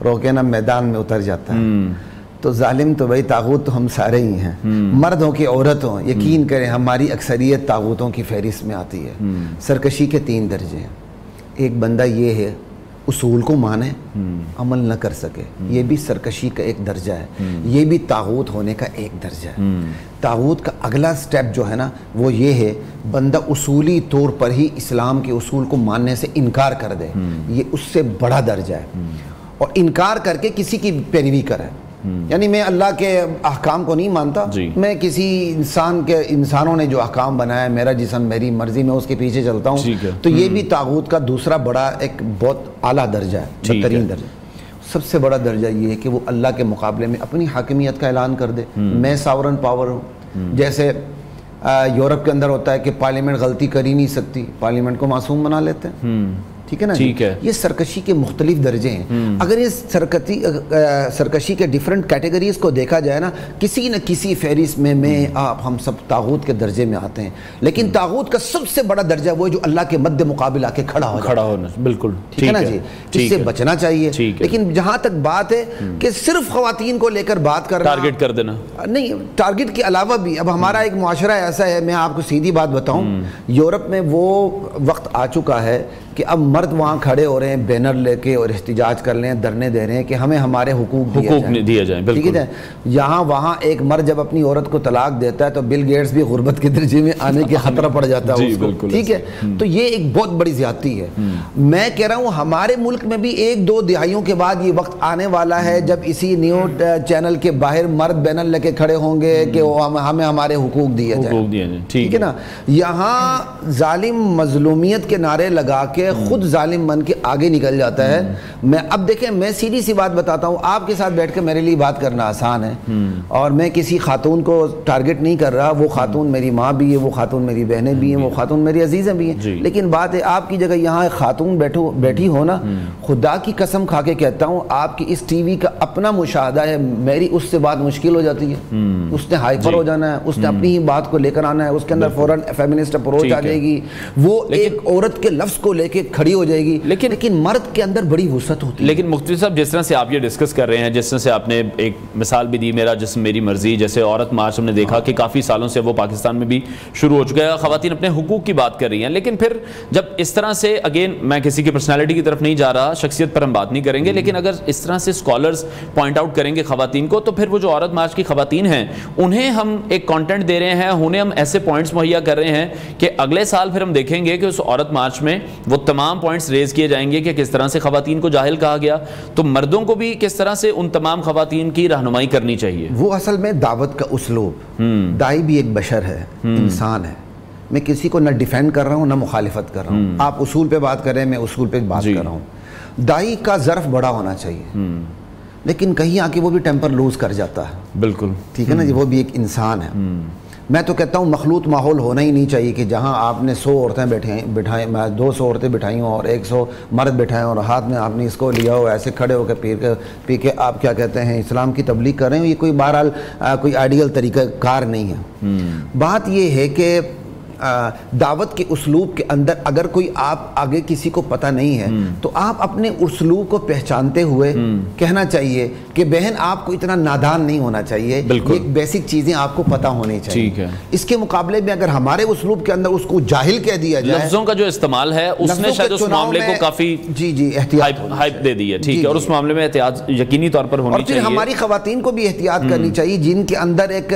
روکے نا میدان میں اتر جاتا ہے. تو ظالم تو بھائی طاغوت تو ہم سارے ہی ہیں, مرد ہوں کہ عورت ہوں. یقین کریں ہماری اکثریت طاغوتوں کی فہرست میں آتی ہے. سرکشی کے 3 درجے ہیں. ایک بندہ یہ ہے اصول کو مانے عمل نہ کر سکے, یہ بھی سرکشی کا ایک درجہ ہے. یہ بھی طاغوت ہونے کا ایک درجہ ہے. طاغوت کا اگلا سٹیپ جو ہے نا وہ یہ ہے بندہ اصولی طور پر ہی اسلام کے اصول کو ماننے سے انکار کر دے. یہ اس سے بڑا درجہ ہے. اور انکار کر کے کسی کی پیروی کرے, یعنی میں اللہ کے احکام کو نہیں مانتا, میں کسی انسانوں نے جو احکام بنایا ہے, میرا جسم میری مرضی, میں اس کے پیچھے چلتا ہوں. تو یہ بھی طاغوت کا دوسرا بڑا ایک بہت اعلیٰ درجہ ہے, بدترین درجہ. سب سے بڑا درجہ یہ ہے کہ وہ اللہ کے مقابلے میں اپنی حاکمیت کا اعلان کر دے, میں ساورن پاور ہوں. جیسے یورپ کے اندر ہوتا ہے کہ پارلیمنٹ غلطی کر ہی نہیں سکتی, پارلیمنٹ کو معصوم بنا لیتے ہیں. ٹھیک ہے نا, یہ سرکشی کے مختلف درجے ہیں. اگر یہ سرکشی کے ڈیفرنٹ کیٹیگریز کو دیکھا جائے نا, کسی نہ کسی فہرست میں آپ ہم سب طاغوت کے درجے میں آتے ہیں. لیکن طاغوت کا سب سے بڑا درجہ وہ جو اللہ کے مد مقابل آ کے کھڑا ہونا. بالکل ٹھیک ہے نا جی, اس سے بچنا چاہیے. لیکن جہاں تک بات ہے کہ صرف خواتین کو لے کر بات کرنا, ٹارگٹ کر دینا, نہیں, ٹارگٹ کے علاوہ بھی اب ہمارا ایک معاشرہ ایسا ہے, میں آپ کو سیدھی بات بتاؤں, یورپ میں وہ وقت آ چکا ہے کہ اب مرد وہاں کھڑے ہو رہے ہیں بینر لے کے اور احتجاج کر رہے ہیں, دھرنے دے رہے ہیں کہ ہمیں ہمارے حقوق دیے جائیں. ٹھیک ہے, یہاں وہاں ایک مرد جب اپنی عورت کو طلاق دیتا ہے تو بل گیٹس بھی غربت کے درجے میں آنے کے خطرہ پڑ جاتا ہے اس کو. ٹھیک ہے, تو یہ ایک بہت بڑی زیادتی ہے. میں کہہ رہا ہوں ہمارے ملک میں بھی 1-2 دہائیوں کے بعد یہ وقت آنے والا ہے جب اسی نیو چینل کے باہر مرد بینر لے کے کھڑے ہوں گے کہ ہمیں ہمارے حقوق دیے جائیں. ٹھیک ہے نا, یہاں ظالم مظلومیت کے نعرے لگا کے خود ظالم بن کے آگے نکل جاتا ہے. میں اب دیکھیں, میں سیدھی سی بات بتاتا ہوں, آپ کے ساتھ بیٹھ کے میرے لیے بات کرنا آسان ہے, اور میں کسی خاتون کو ٹارگٹ نہیں کر رہا. وہ خاتون میری ماں بھی ہے, وہ خاتون میری بہنیں بھی ہیں, وہ خاتون میری عزیزیں بھی ہیں. لیکن بات ہے آپ کی جگہ یہاں ایک خاتون بیٹھی ہو نا, خدا کی قسم کھا کے کہتا ہوں آپ کی اس ٹی وی کا اپنا مشاہدہ ہے, میری اس سے بات مشکل ہو جاتی ہے. اس نے ہائپر ہو جانا ہے, اس نے اپنی ہی بات کو لے کر آنا ہے, اس کے اندر فوراً فیمنسٹ اپروچ آ جائے گی. وہ ایک عورت کے لفظ کو لے کے کے کھڑی ہو جائے گی, لیکن مرد کے اندر بڑی وسعت ہوتی ہے. لیکن مفتی صاحب جس طرح سے آپ یہ ڈسکس کر رہے ہیں, جس طرح سے آپ نے ایک مثال بھی دی, میرا جسم میری مرضی, جیسے عورت مارچ ہم نے دیکھا کہ کافی سالوں سے وہ پاکستان میں بھی شروع ہو چکا ہے, خواتین اپنے حقوق کی بات کر رہی ہیں, لیکن پھر جب اس طرح سے, اگین میں کسی کی پرسنالٹی کی طرف نہیں جا رہا, شخصیت پر ہم بات نہیں کریں گے, لیکن اگر اس طرح سے اسکالرز پوائنٹ آؤٹ کریں گے خواتین کو, تو پھر وہ جو عورت مارچ کی خواتین ہیں انہیں ہم ایک کانٹینٹ دے رہے ہیں, انہیں ہم ایسے پوائنٹس مہیا کر رہے ہیں کہ اگلے سال پھر ہم دیکھیں گے کہ اس عورت مارچ میں وہ تمام پوائنٹس ریز کیے جائیں گے کہ کس طرح سے خواتین کو جاہل کہا گیا, تو مردوں کو بھی کس طرح سے ان تمام خواتین کی رہنمائی کرنی چاہیے. وہ اصل میں دعوت کا اسلوب, دائی بھی ایک بشر ہے, انسان ہے, میں کسی کو نہ ڈیفینڈ کر رہا ہوں نہ مخالفت کر رہا ہوں, آپ اصول پہ بات کر رہے ہیں, میں اصول پہ بات کر رہا ہوں. دائی کا ظرف بڑا ہونا چاہیے, لیکن کہیں آ کے وہ بھی ٹیمپر لوز کر جاتا ہے. بالکل ٹھیک ہے نا جی, وہ بھی ایک انسان ہے. میں تو کہتا ہوں مخلوط ماحول ہونا ہی نہیں چاہیے کہ جہاں آپ نے 100 عورتیں بٹھائیں 200 عورتیں بٹھائی ہوں اور 100 مرد بٹھائے ہوں, اور ہاتھ میں آپ نے اس کو لیا ہو, ایسے کھڑے ہو کے پی کے آپ کیا کہتے ہیں اسلام کی تبلیغ کر رہے ہوں. یہ کوئی بہرحال کوئی آئیڈیل طریقہ کار نہیں ہے. بات یہ ہے کہ دعوت کے اسلوب کے اندر اگر کوئی آپ آگے کسی کو پتہ نہیں ہے تو آپ اپنے اسلوب کو پہچانتے ہوئے کہنا چاہیے کہ بہن آپ کو اتنا نادان نہیں ہونا چاہیے, ایک بیسک چیزیں آپ کو پتہ ہونی چاہیے. اس کے مقابلے میں اگر ہمارے اسلوب کے اندر اس کو جاہل کہہ دیا جائے, لفظوں کا جو استعمال ہے اس نے شاید اس معاملے کو کافی ہائپ دے دی ہے, ٹھیک ہے, اور اس معاملے میں احتیاط یقینی طور پر ہونی چاہیے. اور ہماری خواتین کو بھی احتیاط کرنی چاہیے جن کے اندر ایک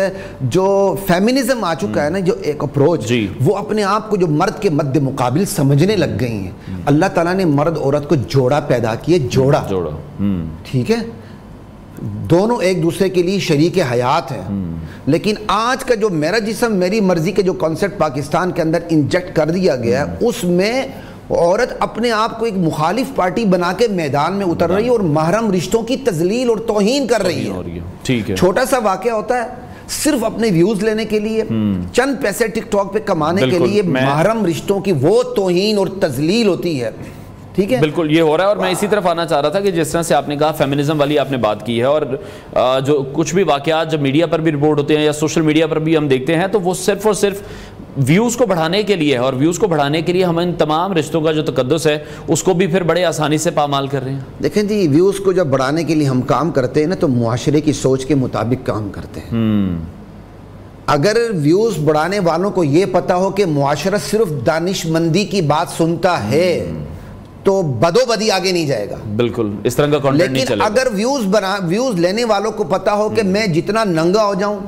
جو فیمنزم آ چکا ہے نا, جو ایک اپروچ, وہ اپنے آپ کو جو مرد کے مد مقابل سمجھنے لگ گئی ہیں. اللہ تعالیٰ نے مرد عورت کو جوڑا پیدا کیے, جوڑا, ٹھیک ہے, دونوں ایک دوسرے کے لیے شریک حیات ہیں. لیکن آج کا جو میرا جسم میری مرضی کے جو کانسیپٹ پاکستان کے اندر انجیکٹ کر دیا گیا ہے, اس میں عورت اپنے آپ کو ایک مخالف پارٹی بنا کے میدان میں اتر رہی ہے اور محرم رشتوں کی تذلیل اور توہین کر رہی ہے. چھوٹا سا واقعہ ہوتا ہے, صرف اپنے ویوز لینے کے لیے, چند پیسے ٹک ٹاک پہ کمانے کے لیے محرم رشتوں کی وہ توہین اور تذلیل ہوتی ہے. ٹھیک ہے, بالکل یہ ہو رہا ہے. اور میں اسی طرف آنا چاہ رہا تھا کہ جس طرح سے آپ نے کہا فیمنزم والی آپ نے بات کی ہے, اور جو کچھ بھی واقعات جب میڈیا پر بھی رپورٹ ہوتے ہیں یا سوشل میڈیا پر بھی ہم دیکھتے ہیں, تو وہ صرف اور صرف ویوز کو بڑھانے کے لیے ہے, اور ویوز کو بڑھانے کے لیے ہم ان تمام رشتوں کا جو تقدس ہے اس کو بھی پھر بڑے آسانی سے پامال کر رہے ہیں. دیکھیں جی, ویوز کو جب بڑھانے کے لیے ہم کام کرتے ہیں نا, تو معاشرے کی سوچ کے مطابق کام کرتے ہیں. اگر ویوز بڑھانے والوں کو یہ پتا ہو کہ معاشرہ صرف دانش مندی کی بات سنتا ہے تو بدو بدی آگے نہیں جائے گا. بالکل اس طرح کا کانٹینٹ نہیں چلے گا. لیکن اگر ویوز لینے والوں کو پتا ہو کہ میں جتنا ننگا ہو جاؤں,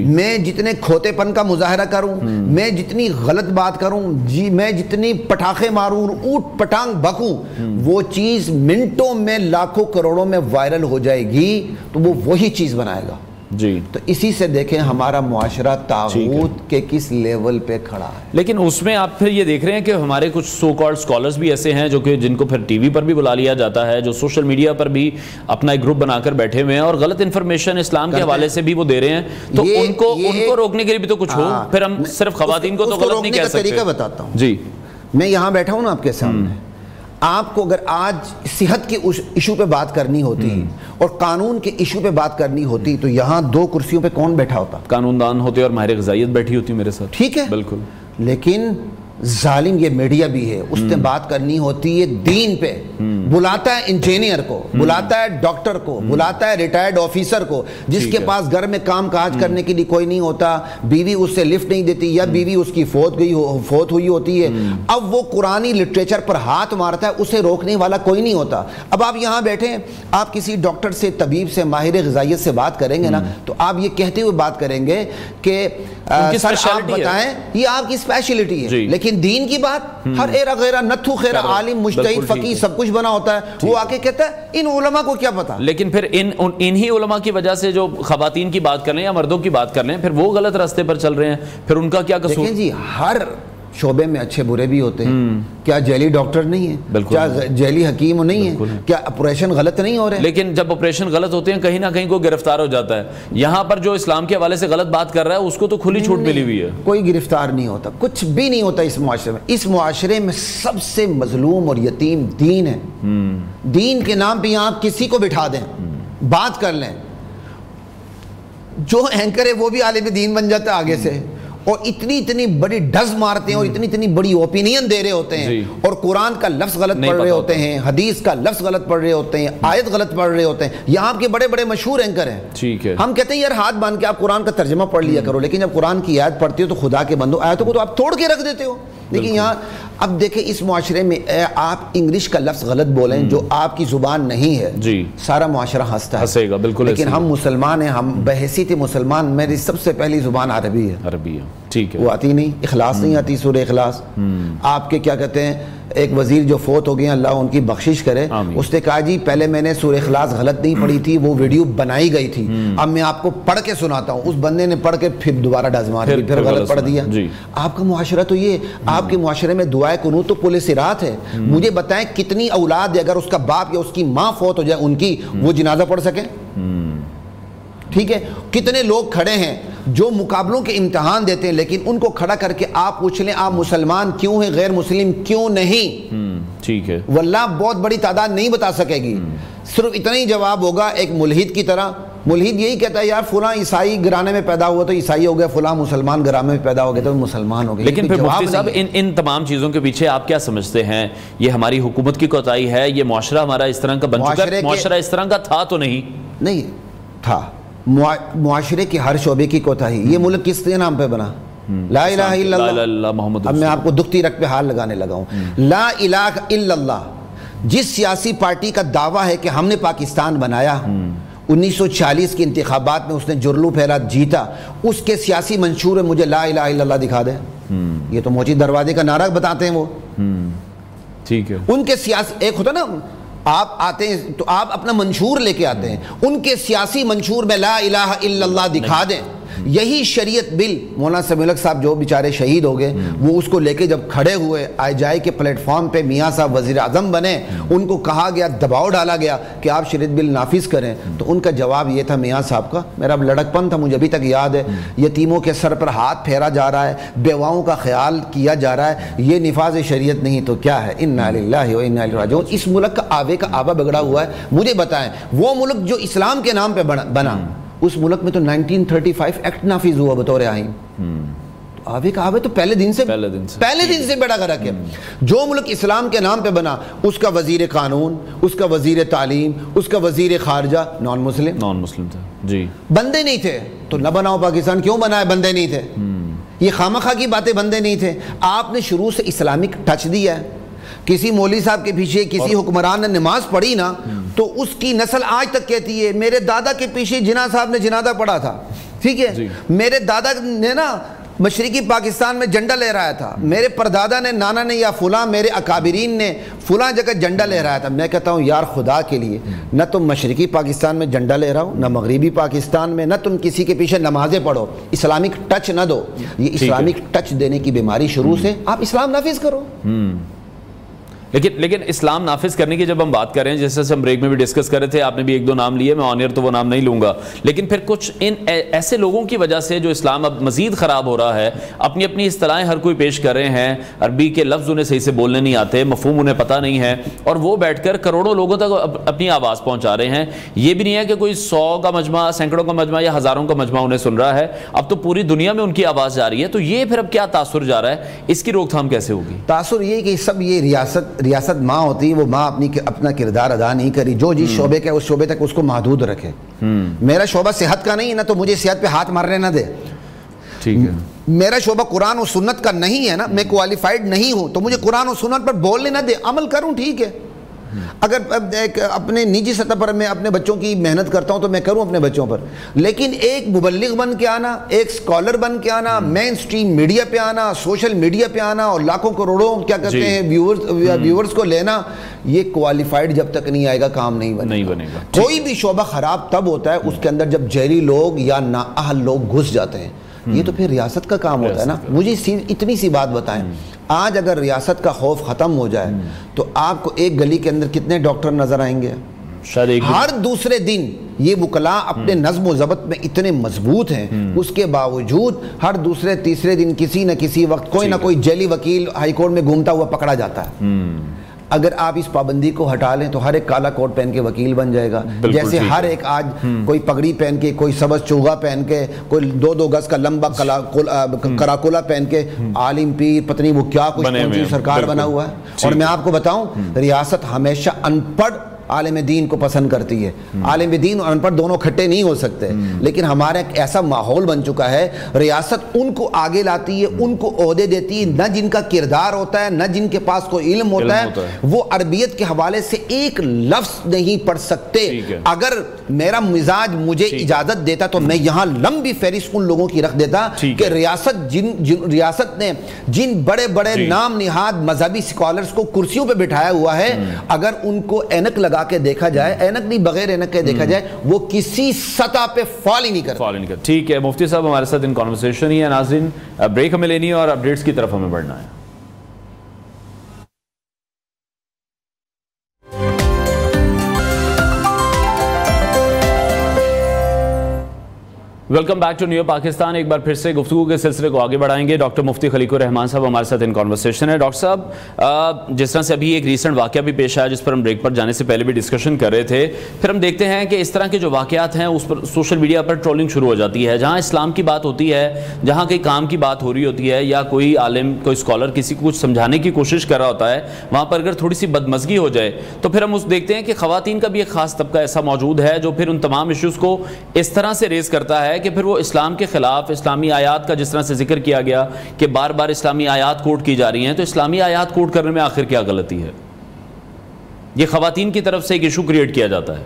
میں جتنے کھوتے پن کا مظاہرہ کروں, میں جتنی غلط بات کروں, میں جتنی پٹاخے ماروں, اوٹ پٹانگ بکوں, وہ چیز منٹوں میں لاکھوں کروڑوں میں وائرل ہو جائے گی, تو وہ وہی چیز بنائے گا. تو اسی سے دیکھیں ہمارا معاشرہ طاغوت کے کس لیول پہ کھڑا ہے. لیکن اس میں آپ پھر یہ دیکھ رہے ہیں کہ ہمارے کچھ سو کالڈ سکالرز بھی ایسے ہیں جو کہ جن کو پھر ٹی وی پر بھی بلا لیا جاتا ہے, جو سوشل میڈیا پر بھی اپنا ایک گروپ بنا کر بیٹھے ہوئے ہیں اور غلط انفارمیشن اسلام کے حوالے سے بھی وہ دے رہے ہیں, تو ان کو روکنے کے لیے بھی تو کچھ ہو. پھر ہم صرف خواتین کو تو غلط نہیں کہہ سکتے. طریقہ بتاتا ہوں جی, میں یہاں بیٹھا ہوں نا آپ کے سامنے, آپ کو اگر آج صحت کے ایشو پہ بات کرنی ہوتی اور قانون کے ایشو پہ بات کرنی ہوتی, تو یہاں 2 کرسیوں پہ کون بیٹھا ہوتا؟ قانون دان ہوتے اور ماہر غذائیت بیٹھی ہوتی میرے ساتھ. ٹھیک ہے, بالکل. لیکن ظالم یہ میڈیا بھی ہے, اس نے بات کرنی ہوتی ہے دین پہ, بلاتا ہے انجینئر کو, بلاتا ہے ڈاکٹر کو, بلاتا ہے ریٹائرڈ آفیسر کو, جس کے پاس گھر میں کام کاج کرنے کے لیے کوئی نہیں ہوتا, بیوی اس سے لفٹ نہیں دیتی یا بیوی اس کی فوت ہوئی ہوتی ہے. اب وہ قرآنی لٹریچر پر ہاتھ مارتا ہے, اسے روکنے والا کوئی نہیں ہوتا. اب آپ یہاں بیٹھے, آپ کسی ڈاکٹر سے, طبیب سے, ماہر غذائیت سے بات کریں گے نا, تو آپ یہ کہتے ہوئے بات کریں گے کہ سر آپ بتائیں یہ آپ کی اسپیشلٹی ہے, لیکن دین کی بات ہر ایرا غیرہ نتھو خیرہ عالم مجتہد فقیہ سب کچھ بنا ہوتا ہے, وہ آکے کہتا ہے ان علماء کو کیا پتا. لیکن پھر انہی علماء کی وجہ سے جو خواتین کی بات کر لیں یا مردوں کی بات کر لیں, پھر وہ غلط راستے پر چل رہے ہیں, پھر ان کا کیا قصور؟ دیکھیں جی, ہر شعبے میں اچھے برے بھی ہوتے ہیں. کیا جیلی ڈاکٹر نہیں ہے؟ کیا جیلی حکیم نہیں ہے؟ کیا آپریشن غلط نہیں ہو رہے؟ لیکن جب آپریشن غلط ہوتے ہیں کہیں نہ کہیں کوئی گرفتار ہو جاتا ہے. یہاں پر جو اسلام کے حوالے سے غلط بات کر رہا ہے اس کو تو کھلی چھوٹ ملی ہوئی ہے. کوئی گرفتار نہیں ہوتا, کچھ بھی نہیں ہوتا اس معاشرے میں. اس معاشرے میں سب سے مظلوم اور یتیم دین ہے. دین کے نام پہ آپ کسی کو بٹھا دیں, بات کر لیں, جو اینکر ہے وہ بھی عالم دین بن جاتا ہے آگے سے, اور اتنی بڑی ڈز مارتے ہیں اور اتنی بڑی اوپینین دے رہے ہوتے ہیں اور قرآن کا لفظ غلط پڑھ رہے ہوتے ہیں, حدیث کا لفظ غلط پڑھ رہے ہوتے ہیں, آیت غلط پڑھ رہے ہوتے ہیں. یہاں آپ کے بڑے بڑے مشہور اینکر ہیں, ہم کہتے ہیں یار ہاتھ باندھ کے آپ قرآن کا ترجمہ پڑھ لیا کرو, لیکن جب قرآن کی آیت پڑھتے ہو تو خدا کے بندو آیتوں کو تو آپ توڑ کے رکھ دیتے ہو. لیکن یہاں اب دیکھیں اس معاشرے میں آپ انگلش کا لفظ غلط بولیں جو آپ کی زبان نہیں ہے, سارا معاشرہ ہنستا ہے, لیکن ہم مسلمان ہیں, ہم بحیثیت مسلمان, میری سب سے پہلی زبان عربی ہے, ٹھیک ہے, وہ آتی نہیں, اخلاص نہیں آتی, سورہ اخلاص. آپ کے کیا کہتے ہیں ایک وزیر جو فوت ہو گئے اللہ ان کی بخشش کرے, اس نے کہا جی پہلے میں نے سورہ اخلاص غلط نہیں پڑھی تھی, وہ ویڈیو بنائی گئی تھی, اب میں آپ کو پڑھ کے سناتا ہوں. اس بندے نے پڑھ کے پھر دوبارہ ڈز مار دی, پھر غلط پڑھ دیا. آپ کا معاشرہ تو یہ, آپ کے معاشرے میں دعائے قنوت تو پل صراط ہے. مجھے بتائیں کتنی اولاد ہے اگر اس کا باپ یا اس کی ماں فوت ہو جائے ان کی, وہ جنازہ پڑھ سکیں؟ ٹھیک ہے, کتنے لوگ کھڑے ہیں جو مقابلوں کے امتحان دیتے ہیں, لیکن ان کو کھڑا کر کے آپ پوچھ لیں آپ مسلمان کیوں ہیں, غیر مسلم کیوں نہیں, ٹھیک ہے, واللہ بہت بڑی تعداد نہیں بتا سکے گی. صرف اتنا ہی جواب ہوگا ایک ملحد کی طرح. ملحد یہی کہتا ہے یار فلاں عیسائی گھرانے میں پیدا ہوا تو عیسائی ہو گیا, فلاں مسلمان گھرانے میں پیدا ہو گیا تو مسلمان ہو گیا. لیکن پھر مفتی صاحب ان تمام چیزوں کے پیچھے آپ کیا سمجھتے ہیں, یہ ہماری حکومت کی کوتاہی ہے, یہ معاشرہ ہمارا اس طرح کا بن چکا ہے؟ معاشرہ اس طرح کا تھا تو نہیں تھا, معاشرے کی ہر شعبے کی کوتاہی. یہ ملک کس کے نام پہ بنا؟ لا الہ الا اللہ محمد. اب میں آپ کو دکھتی رکھ پہ ہاتھ لگانے لگا ہوں. لا الہ الا اللہ جس سیاسی پارٹی کا دعویٰ ہے کہ ہم نے پاکستان بنایا, 1940 کے انتخابات میں اس نے جرلو پھیلا جیتا, اس کے سیاسی منشور میں مجھے لا الہ الا اللہ دکھا دے. یہ تو موچی دروازے کا نعرہ بتاتے ہیں وہ, ٹھیک ہے, ان کے سیاسی ایک ہوتا نا, آپ آتے ہیں تو آپ اپنا منشور لے کے آتے ہیں, ان کے سیاسی منشور میں لا الہ الا اللہ دکھا دیں. یہی شریعت بل مولانا سمیع الحق صاحب جو بیچارے شہید ہو گئے, وہ اس کو لے کے جب کھڑے ہوئے آئی جائی کے پلیٹ فارم پہ, میاں صاحب وزیر اعظم بنے, ان کو کہا گیا, دباؤ ڈالا گیا کہ آپ شریعت بل نافذ کریں, تو ان کا جواب یہ تھا میاں صاحب کا, میرا لڑکپن تھا مجھے ابھی تک یاد ہے, یتیموں کے سر پر ہاتھ پھیرا جا رہا ہے, بیواؤں کا خیال کیا جا رہا ہے, یہ نفاذ شریعت نہیں تو کیا ہے, انا للہ و انا الیہ راجعون. اس ملک کا آبے کا آبا بگڑا ہوا ہے. مجھے بتائیں وہ ملک جو اسلام کے نام پہ بنا, اس ملک میں تو 1935 ایکٹ نافذ ہوا بطور آئین. آبے کا آبے تو پہلے دن سے بیڑا غرق ہے. جو ملک اسلام کے نام پہ بنا, اس کا وزیر قانون, اس کا وزیر تعلیم, اس کا وزیر خارجہ نان مسلم تھا. جی, بندے نہیں تھے تو نہ بناؤ پاکستان. کیوں بنایا؟ بندے نہیں تھے. یہ خامخواہ کی باتیں, بندے نہیں تھے. آپ نے شروع سے اسلامک ٹچ دیا ہے. کسی مولوی صاحب کے پیچھے کسی حکمران نے نماز پڑھی نا, تو اس کی نسل آج تک کہتی ہے میرے دادا کے پیچھے جناح صاحب نے جنازہ پڑھا تھا, ٹھیک ہے, میرے دادا نے نا مشرقی پاکستان میں جھنڈا لہرایا تھا, میرے پردادا نے, نانا نے, یا فلاں میرے اکابرین نے فلاں جگہ جھنڈا لہرایا تھا. میں کہتا ہوں یار خدا کے لیے, نہ تم مشرقی پاکستان میں جھنڈا لہراؤ, نہ مغربی پاکستان میں, نہ تم کسی کے پیچھے نمازیں پڑھو, اسلامک ٹچ نہ دو. یہ اسلامک ٹچ دینے کی بیماری شروع سے, آپ اسلام نافذ کرو. لیکن اسلام نافذ کرنے کی جب ہم بات کریں, جیسے ہم بریک میں بھی ڈسکس کر رہے تھے, آپ نے بھی ایک دو نام لیے, میں آن ایئر تو وہ نام نہیں لوں گا, لیکن پھر کچھ ان ایسے لوگوں کی وجہ سے جو اسلام اب مزید خراب ہو رہا ہے, اپنی اپنی اصطلاحیں ہر کوئی پیش کر رہے ہیں, عربی کے لفظ انہیں صحیح سے بولنے نہیں آتے, مفہوم انہیں پتہ نہیں ہے, اور وہ بیٹھ کر کروڑوں لوگوں تک اپنی آواز پہنچا رہے ہیں. یہ بھی نہیں ہے کہ کوئی 100 کا مجمع, سینکڑوں کا مجمع یا ہزاروں کا مجمع انہیں سن رہا ہے, اب تو پوری دنیا میں ان کی آواز جا رہی ہے. تو یہ پھر اب کیا تاثر جا رہا ہے, اس کی روک تھام کیسے ہوگی؟ تاثر یہ کہ سب یہ ریاست ماں ہوتی, وہ ماں اپنا کردار ادا نہیں کری. جو جس شعبے کا اس شعبے تک اس کو محدود رکھے. میرا شعبہ صحت کا نہیں ہے نا, تو مجھے صحت پہ ہاتھ مارنے نہ دے. ٹھیک ہے, میرا شعبہ قرآن و سنت کا نہیں ہے نا, میں کوالیفائڈ نہیں ہوں, تو مجھے قرآن و سنت پر بولنے نہ دے. عمل کروں ٹھیک ہے, اگر اپنے نجی سطح پر میں اپنے بچوں کی محنت کرتا ہوں تو میں کروں اپنے بچوں پر, لیکن ایک مبلغ بن کے آنا, ایک سکالر بن کے آنا, مین سٹریم میڈیا پہ آنا, سوشل میڈیا پہ آنا, اور لاکھوں کروڑوں کیا کہتے ہیں ویورز کو لینا, یہ کوالیفائڈ جب تک نہیں آئے گا کام نہیں بنے گا. کوئی بھی شعبہ خراب تب ہوتا ہے اس کے اندر جب جہری لوگ یا نااہل لوگ گھس جاتے ہیں. یہ تو پھر ریاست کا کام ہوتا ہے نا. مجھے اتنی سی بات بتائیں, آج اگر ریاست کا خوف ختم ہو جائے تو آپ کو ایک گلی کے اندر کتنے ڈاکٹر نظر آئیں گے؟ ہر دوسرے دن یہ وکلاء اپنے نظم و ضبط میں اتنے مضبوط ہیں, اس کے باوجود ہر دوسرے تیسرے دن کسی نہ کسی وقت کوئی نہ کوئی جیلی وکیل ہائی کورٹ میں گھومتا ہوا پکڑا جاتا ہے. اگر آپ اس پابندی کو ہٹا لیں تو ہر ایک کالا کوٹ پہن کے وکیل بن جائے گا، جیسے ہر ایک آج کوئی پگڑی پہن کے، کوئی سبز چوغا پہن کے، کوئی 2 گز کا لمبا کراکولا پہن کے عالم پیر پتنی وہ کیا کچھ سرکار بنا ہوا ہے. اور میں آپ کو بتاؤں ریاست ہمیشہ ان پڑھ عالم دین کو پسند کرتی ہے. عالم دین اور ان پڑھ دونوں کھٹے نہیں ہو سکتے، لیکن ہمارا ایک ایسا ماحول بن چکا ہے ریاست ان کو آگے لاتی ہے، ان کو عہدے دیتی ہے، نہ جن کا کردار ہوتا ہے نہ جن کے پاس کوئی علم ہوتا ہے وہ عربیت کے حوالے سے ایک لفظ نہیں پڑھ سکتے. اگر میرا مزاج مجھے اجازت دیتا تو میں یہاں لمبی فہرست ان لوگوں کی رکھ دیتا کہ ریاست نے جن بڑے بڑے نام نہاد مذہبی سکالرز کو کرسیوں پہ بٹھایا ہوا ہے، اگر ان کو اینک لگا کے دیکھا جائے، اینک نہیں بغیر اینک کے دیکھا جائے، وہ کسی سطح پہ فال ہی نہیں کرتا. ٹھیک ہے مفتی صاحب ہمارے ساتھ ان کانورسیشن ہی ہے. ناظرین بریک ہمیں لینی ہے اور اپڈیٹس کی طرف ہمیں بڑھنا ہے. Welcome back to new Pakistan. ایک بار پھر سے گفتگو کے سلسلے کو آگے بڑھائیں گے. ڈاکٹر مفتی خلیق الرحمان صاحب ہمارے ساتھ ان کانورسیشن ہے. ڈاکٹر صاحب جس طرح سے ابھی ایک ریسنٹ واقعہ بھی پیش آیا جس پر ہم بریک پر جانے سے پہلے بھی ڈسکشن کر رہے تھے، پھر ہم دیکھتے ہیں کہ اس طرح کے جو واقعات ہیں اس پر سوشل میڈیا پر ٹرولنگ شروع ہو جاتی ہے. جہاں اسلام کی بات ہوتی ہے، جہاں کئی کام کی بات ہو رہی ہوتی ہے یا کوئی عالم کوئی اسکالر کسی کو کچھ سمجھانے کی کوشش کر رہا ہوتا ہے، وہاں پر اگر تھوڑی سی بدمزگی ہو جائے تو پھر ہم اس دیکھتے ہیں کہ خواتین کا بھی ایک خاص طبقہ ایسا موجود ہے جو پھر ان تمام ایشوز کو اس طرح سے ریز کرتا ہے کہ پھر وہ اسلام کے خلاف اسلامی آیات کا جس طرح سے ذکر کیا گیا کہ بار بار اسلامی آیات کوٹ کی جا رہی ہیں، تو اسلامی آیات کوٹ کرنے میں آخر کیا غلطی ہے؟ یہ خواتین کی طرف سے ایک ایشو کریٹ کیا جاتا ہے.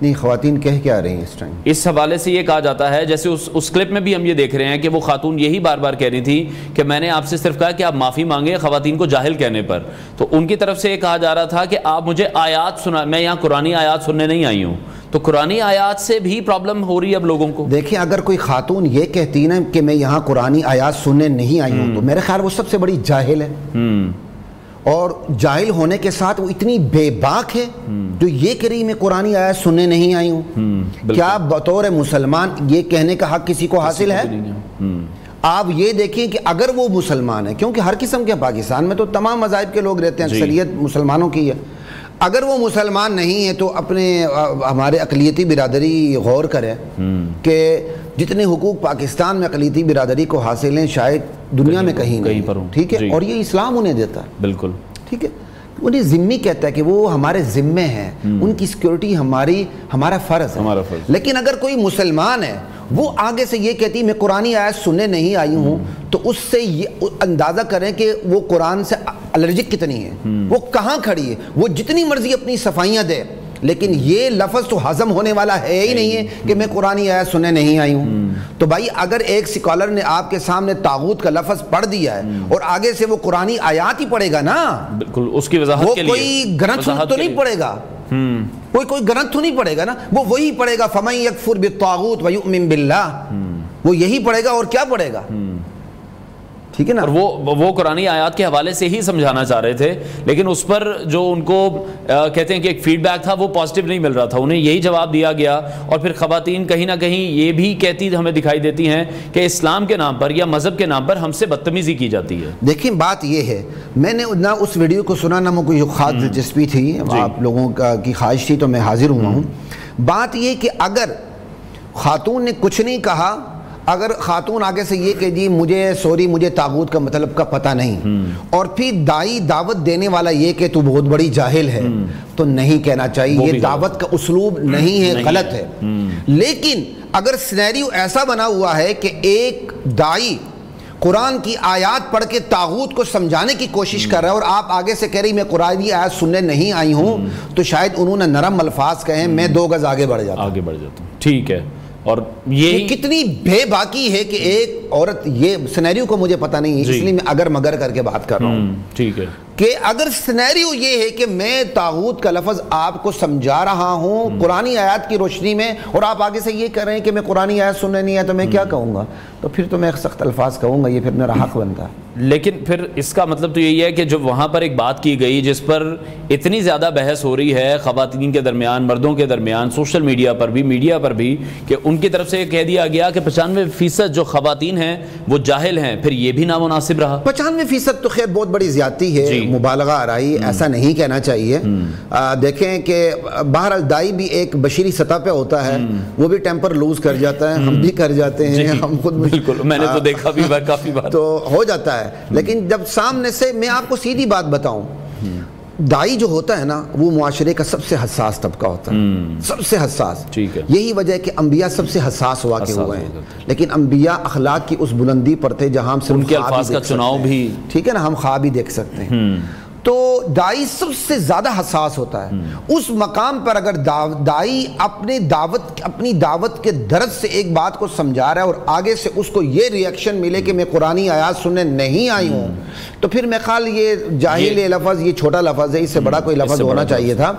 نہیں، خواتین کہہ کیا رہی ہیں اس ٹائم؟ اس حوالے سے یہ کہا جاتا ہے، جیسے اس کلپ میں بھی ہم یہ دیکھ رہے ہیں کہ وہ خاتون یہی بار بار کہہ رہی تھی کہ میں نے آپ سے صرف کہا کہ آپ معافی مانگیں خواتین کو جاہل کہنے پر. تو ان کی طرف سے یہ کہا جا رہا تھا کہ آپ مجھے آیات سنا، میں یہاں قرآنی آیات سننے نہیں آئی ہوں. تو قرآنی آیات سے بھی پرابلم ہو رہی ہے اب لوگوں کو. دیکھیں اگر کوئی خاتون یہ کہتی نا کہ میں یہاں قرآنی آیات سننے نہیں آئی ہوں تو میرے خیال وہ سب سے بڑی جاہل ہے. اور جاہل ہونے کے ساتھ وہ اتنی بے باک ہے جو یہ کہہ رہی میں قرآنی آیات سننے نہیں آئی ہوں. کیا بطور مسلمان یہ کہنے کا حق کسی کو حاصل ہے؟ آپ یہ دیکھیں کہ اگر وہ مسلمان ہے، کیونکہ ہر قسم کے پاکستان میں تو تمام مذاہب کے لوگ رہتے ہیں، اکثریت مسلمانوں کی ہے. اگر وہ مسلمان نہیں ہے تو اپنے ہمارے اقلیتی برادری غور کرے کہ جتنے حقوق پاکستان میں اقلیتی برادری کو حاصل ہیں شاید دنیا میں کہیں نہیں. ٹھیک ہے، اور یہ اسلام انہیں دیتا ہے. بالکل ٹھیک ہے، انہیں ذمہ کہتا ہے کہ وہ ہمارے ذمے ہیں، ان کی سیکیورٹی ہمارا فرض ہے. لیکن اگر کوئی مسلمان ہے وہ آگے سے یہ کہتی میں قرآنی آیت سننے نہیں آئی ہوں تو اس سے یہ اندازہ کریں کہ وہ قرآن سے الرجک کتنی ہے، وہ کہاں کھڑی ہے. وہ جتنی مرضی اپنی صفائیاں دے لیکن یہ لفظ تو ہضم ہونے والا ہے ہی نہیں ہے کہ میں قرآنی آیت سننے نہیں آئی ہوں. تو بھائی اگر ایک سکالر نے آپ کے سامنے طاغوت کا لفظ پڑھ دیا ہے اور آگے سے وہ قرآنی آیات ہی پڑھے گا نا، بالکل اس کی وضاحت کے لیے، وہ کوئی گرنتھ تو نہیں پڑھے گا، کوئی گرنتھ تو نہیں پڑھے گا نا، وہ وہی پڑھے گا فَمَن يَكْفُرْ بِالطَّاغُوتِ وَيُؤْمِن بِاللَّهِ، وہ یہی پڑھے گا اور کیا پڑھے گا. ٹھیک ہے نا. اور وہ قرآنی آیات کے حوالے سے ہی سمجھانا چاہ رہے تھے، لیکن اس پر جو ان کو کہتے ہیں کہ ایک فیڈ بیک تھا وہ پازیٹیو نہیں مل رہا تھا. انہیں یہی جواب دیا گیا اور پھر خواتین کہیں نہ کہیں یہ بھی کہتی ہمیں دکھائی دیتی ہیں کہ اسلام کے نام پر یا مذہب کے نام پر ہم سے بدتمیزی کی جاتی ہے. دیکھیں بات یہ ہے، میں نے نہ اس ویڈیو کو سنا نہ کوئی خاص دلچسپی تھی، آپ لوگوں کی خواہش تھی تو میں حاضر ہوا ہوں. بات یہ کہ اگر خاتون نے کچھ نہیں کہا، اگر خاتون آگے سے یہ کہ جی مجھے طاغوت کا مطلب کا پتہ نہیں، اور پھر دائی دعوت دینے والا یہ کہ تو بہت بڑی جاہل ہے، تو نہیں کہنا چاہیے. یہ دعوت کا اسلوب نہیں ہے، غلط ہے. لیکن اگر سینیریو ایسا بنا ہوا ہے کہ ایک دائی قرآن کی آیات پڑھ کے طاغوت کو سمجھانے کی کوشش کر رہا ہے اور آپ آگے سے کہہ رہی میں قرآنی آیات سننے نہیں آئی ہوں، تو شاید انہوں نے نرم الفاظ کہیں، میں 2 گز آگے بڑھ جاتا ہوں. ٹھیک ہے. اور یہ کتنی بے باکی ہے کہ ایک عورت، یہ سینیریو کو مجھے پتہ نہیں ہے اس لیے میں اگر مگر کر کے بات کر رہا ہوں. ٹھیک ہے کہ اگر سینیریو یہ ہے کہ میں طاغوت کا لفظ آپ کو سمجھا رہا ہوں قرآنی آیات کی روشنی میں، اور آپ آگے سے یہ کہہ رہے ہیں کہ میں قرآنی آیات سننے نہیں آیا، تو میں کیا کہوں گا؟ تو پھر تو میں سخت الفاظ کہوں گا، یہ پھر میرا حق بنتا ہے. لیکن پھر اس کا مطلب تو یہی ہے کہ جب وہاں پر ایک بات کی گئی جس پر اتنی زیادہ بحث ہو رہی ہے خواتین کے درمیان، مردوں کے درمیان، سوشل میڈیا پر بھی، میڈیا پر بھی، کہ ان کی طرف سے یہ کہہ دیا گیا کہ 95% جو خواتین ہیں وہ جاہل ہیں، پھر یہ بھی نامناسب رہا. 95% تو خیر بہت بڑی زیادتی ہے. مبالغہ آرائی ایسا نہیں کہنا چاہیے. دیکھیں کہ بہرحال دائی بھی ایک بشری سطح پہ ہوتا ہے, وہ بھی ٹیمپر لوز کر جاتا ہے, ہم بھی کر جاتے ہیں, ہم خود بالکل, میں نے تو دیکھا بھی کافی بار تو ہو جاتا ہے. لیکن جب سامنے سے, میں آپ کو سیدھی بات بتاؤں, دائی جو ہوتا ہے نا وہ معاشرے کا سب سے حساس طبقہ ہوتا ہے, سب سے حساس. یہی وجہ ہے کہ انبیاء سب سے حساس ہوا کے ہوئے ہیں, لیکن انبیاء اخلاق کی اس بلندی پر تھے جہاں ہم ان کے الفاظ کا چناؤ بھی, ٹھیک ہے نا, ہم خواب بھی دیکھ سکتے ہیں. تو دائی سب سے زیادہ حساس ہوتا ہے. اس مقام پر اگر دائی اپنی دعوت کے درد سے ایک بات کو سمجھا رہا ہے اور آگے سے اس کو یہ ریاکشن ملے کہ میں قرآنی آیات سننے نہیں آئی ہوں, تو پھر میں خیال یہ جاہل لفظ, یہ چھوٹا لفظ ہے, اس سے بڑا کوئی لفظ ہونا چاہیے تھا.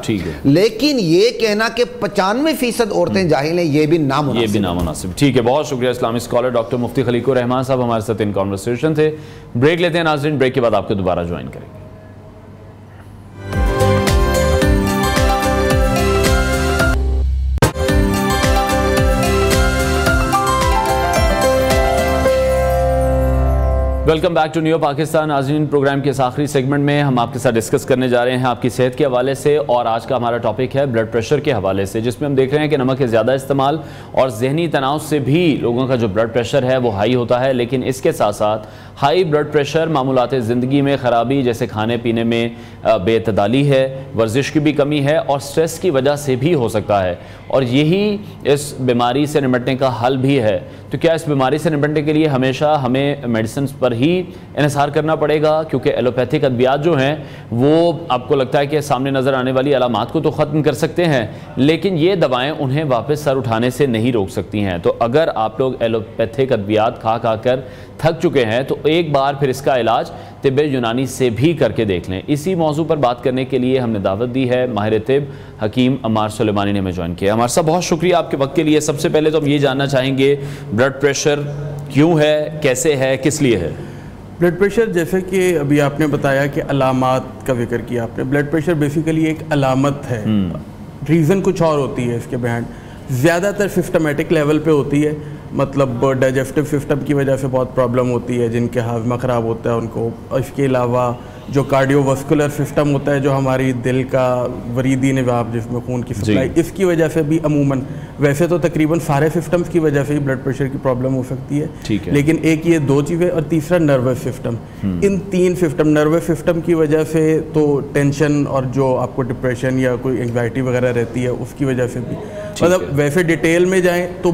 لیکن یہ کہنا کہ 95% عورتیں جاہل ہیں, یہ بھی نامناسب. ٹھیک ہے, بہت شکریہ. اسلامی اسکالر ڈاکٹر مفتی خلیق الرحمان صاحب ہمارے ساتھ ان کانورسیشن تھے. بریک لیتے ہیں ناظرین, بریک کے بعد آپ کو دوبارہ جوائن کریں گے. Welcome back to new Pakistan. ناظرین, پروگرام کے اس آخری سیگمنٹ میں ہم آپ کے ساتھ ڈسکس کرنے جا رہے ہیں آپ کی صحت کے حوالے سے, اور آج کا ہمارا ٹاپک ہے بلڈ پریشر کے حوالے سے, جس میں ہم دیکھ رہے ہیں کہ نمک کے زیادہ استعمال اور ذہنی تناؤ سے بھی لوگوں کا جو بلڈ پریشر ہے وہ ہائی ہوتا ہے. لیکن اس کے ساتھ ساتھ ہائی بلڈ پریشر معمولات زندگی میں خرابی, جیسے کھانے پینے میں بے اعتدالی ہے, ورزش کی بھی کمی ہے, اور سٹریس کی وجہ سے بھی ہو سکتا ہے, اور یہی اس بیماری سے نمٹنے کا حل بھی ہے. تو کیا اس بیماری سے نمٹنے کے لیے ہمیشہ ہمیں میڈیسنز پر ہی انحصار کرنا پڑے گا؟ کیونکہ ایلوپیتھک ادویات جو ہیں وہ آپ کو لگتا ہے کہ سامنے نظر آنے والی علامات کو تو ختم کر سکتے ہیں, لیکن یہ دوائیں انہیں واپس سر اٹھانے سے نہیں روک سکتی ہیں. تو اگر آپ لوگ ایلوپیتھک ادویات کھا کر تھک چکے ہیں تو ایک بار پھر اس کا علاج طب یونانی سے بھی کر کے دیکھ لیں. اسی موضوع پر بات کرنے کے لیے ہم نے دعوت دی ہے ماہر طب حکیم عمار سلیمانی نے ہمیں جوائن کیا. عمار صاحب, بہت شکریہ آپ کے وقت کے لیے. سب سے پہلے تو ہم یہ جاننا چاہیں گے بلڈ پریشر کیوں ہے, کیسے ہے, کس لیے ہے؟ بلڈ پریشر, جیسے کہ ابھی آپ نے بتایا کہ علامات کا ذکر کیا آپ نے, بلڈ پریشر بیسیکلی ایک علامت ہے, ریزن کچھ اور ہوتی ہے اس کے بہائنڈ. زیادہ تر سسٹمیٹک لیول پہ ہوتی ہے, مطلب ڈائجسٹو سسٹم کی وجہ سے بہت پرابلم ہوتی ہے, جن کے ہاضمہ خراب ہوتا ہے ان کو. اس کے علاوہ جو کارڈیو واسکولر سسٹم ہوتا ہے, جو ہماری دل کا وریدی نظام جس میں خون کی سپلائی, اس کی وجہ سے بھی عموماً, ویسے تو تقریباً سارے سسٹمز کی وجہ سے ہی بلڈ پریشر کی پرابلم ہو سکتی ہے, لیکن ایک یہ دو چیزیں, اور تیسرا نروس سسٹم. ان تین سسٹم, نروس سسٹم کی وجہ سے تو ٹینشن اور جو آپ کو ڈپریشن یا کوئی انگزائٹی وغیرہ رہتی ہے اس کی وجہ سے بھی. مطلب ویسے ڈیٹیل میں جائیں تو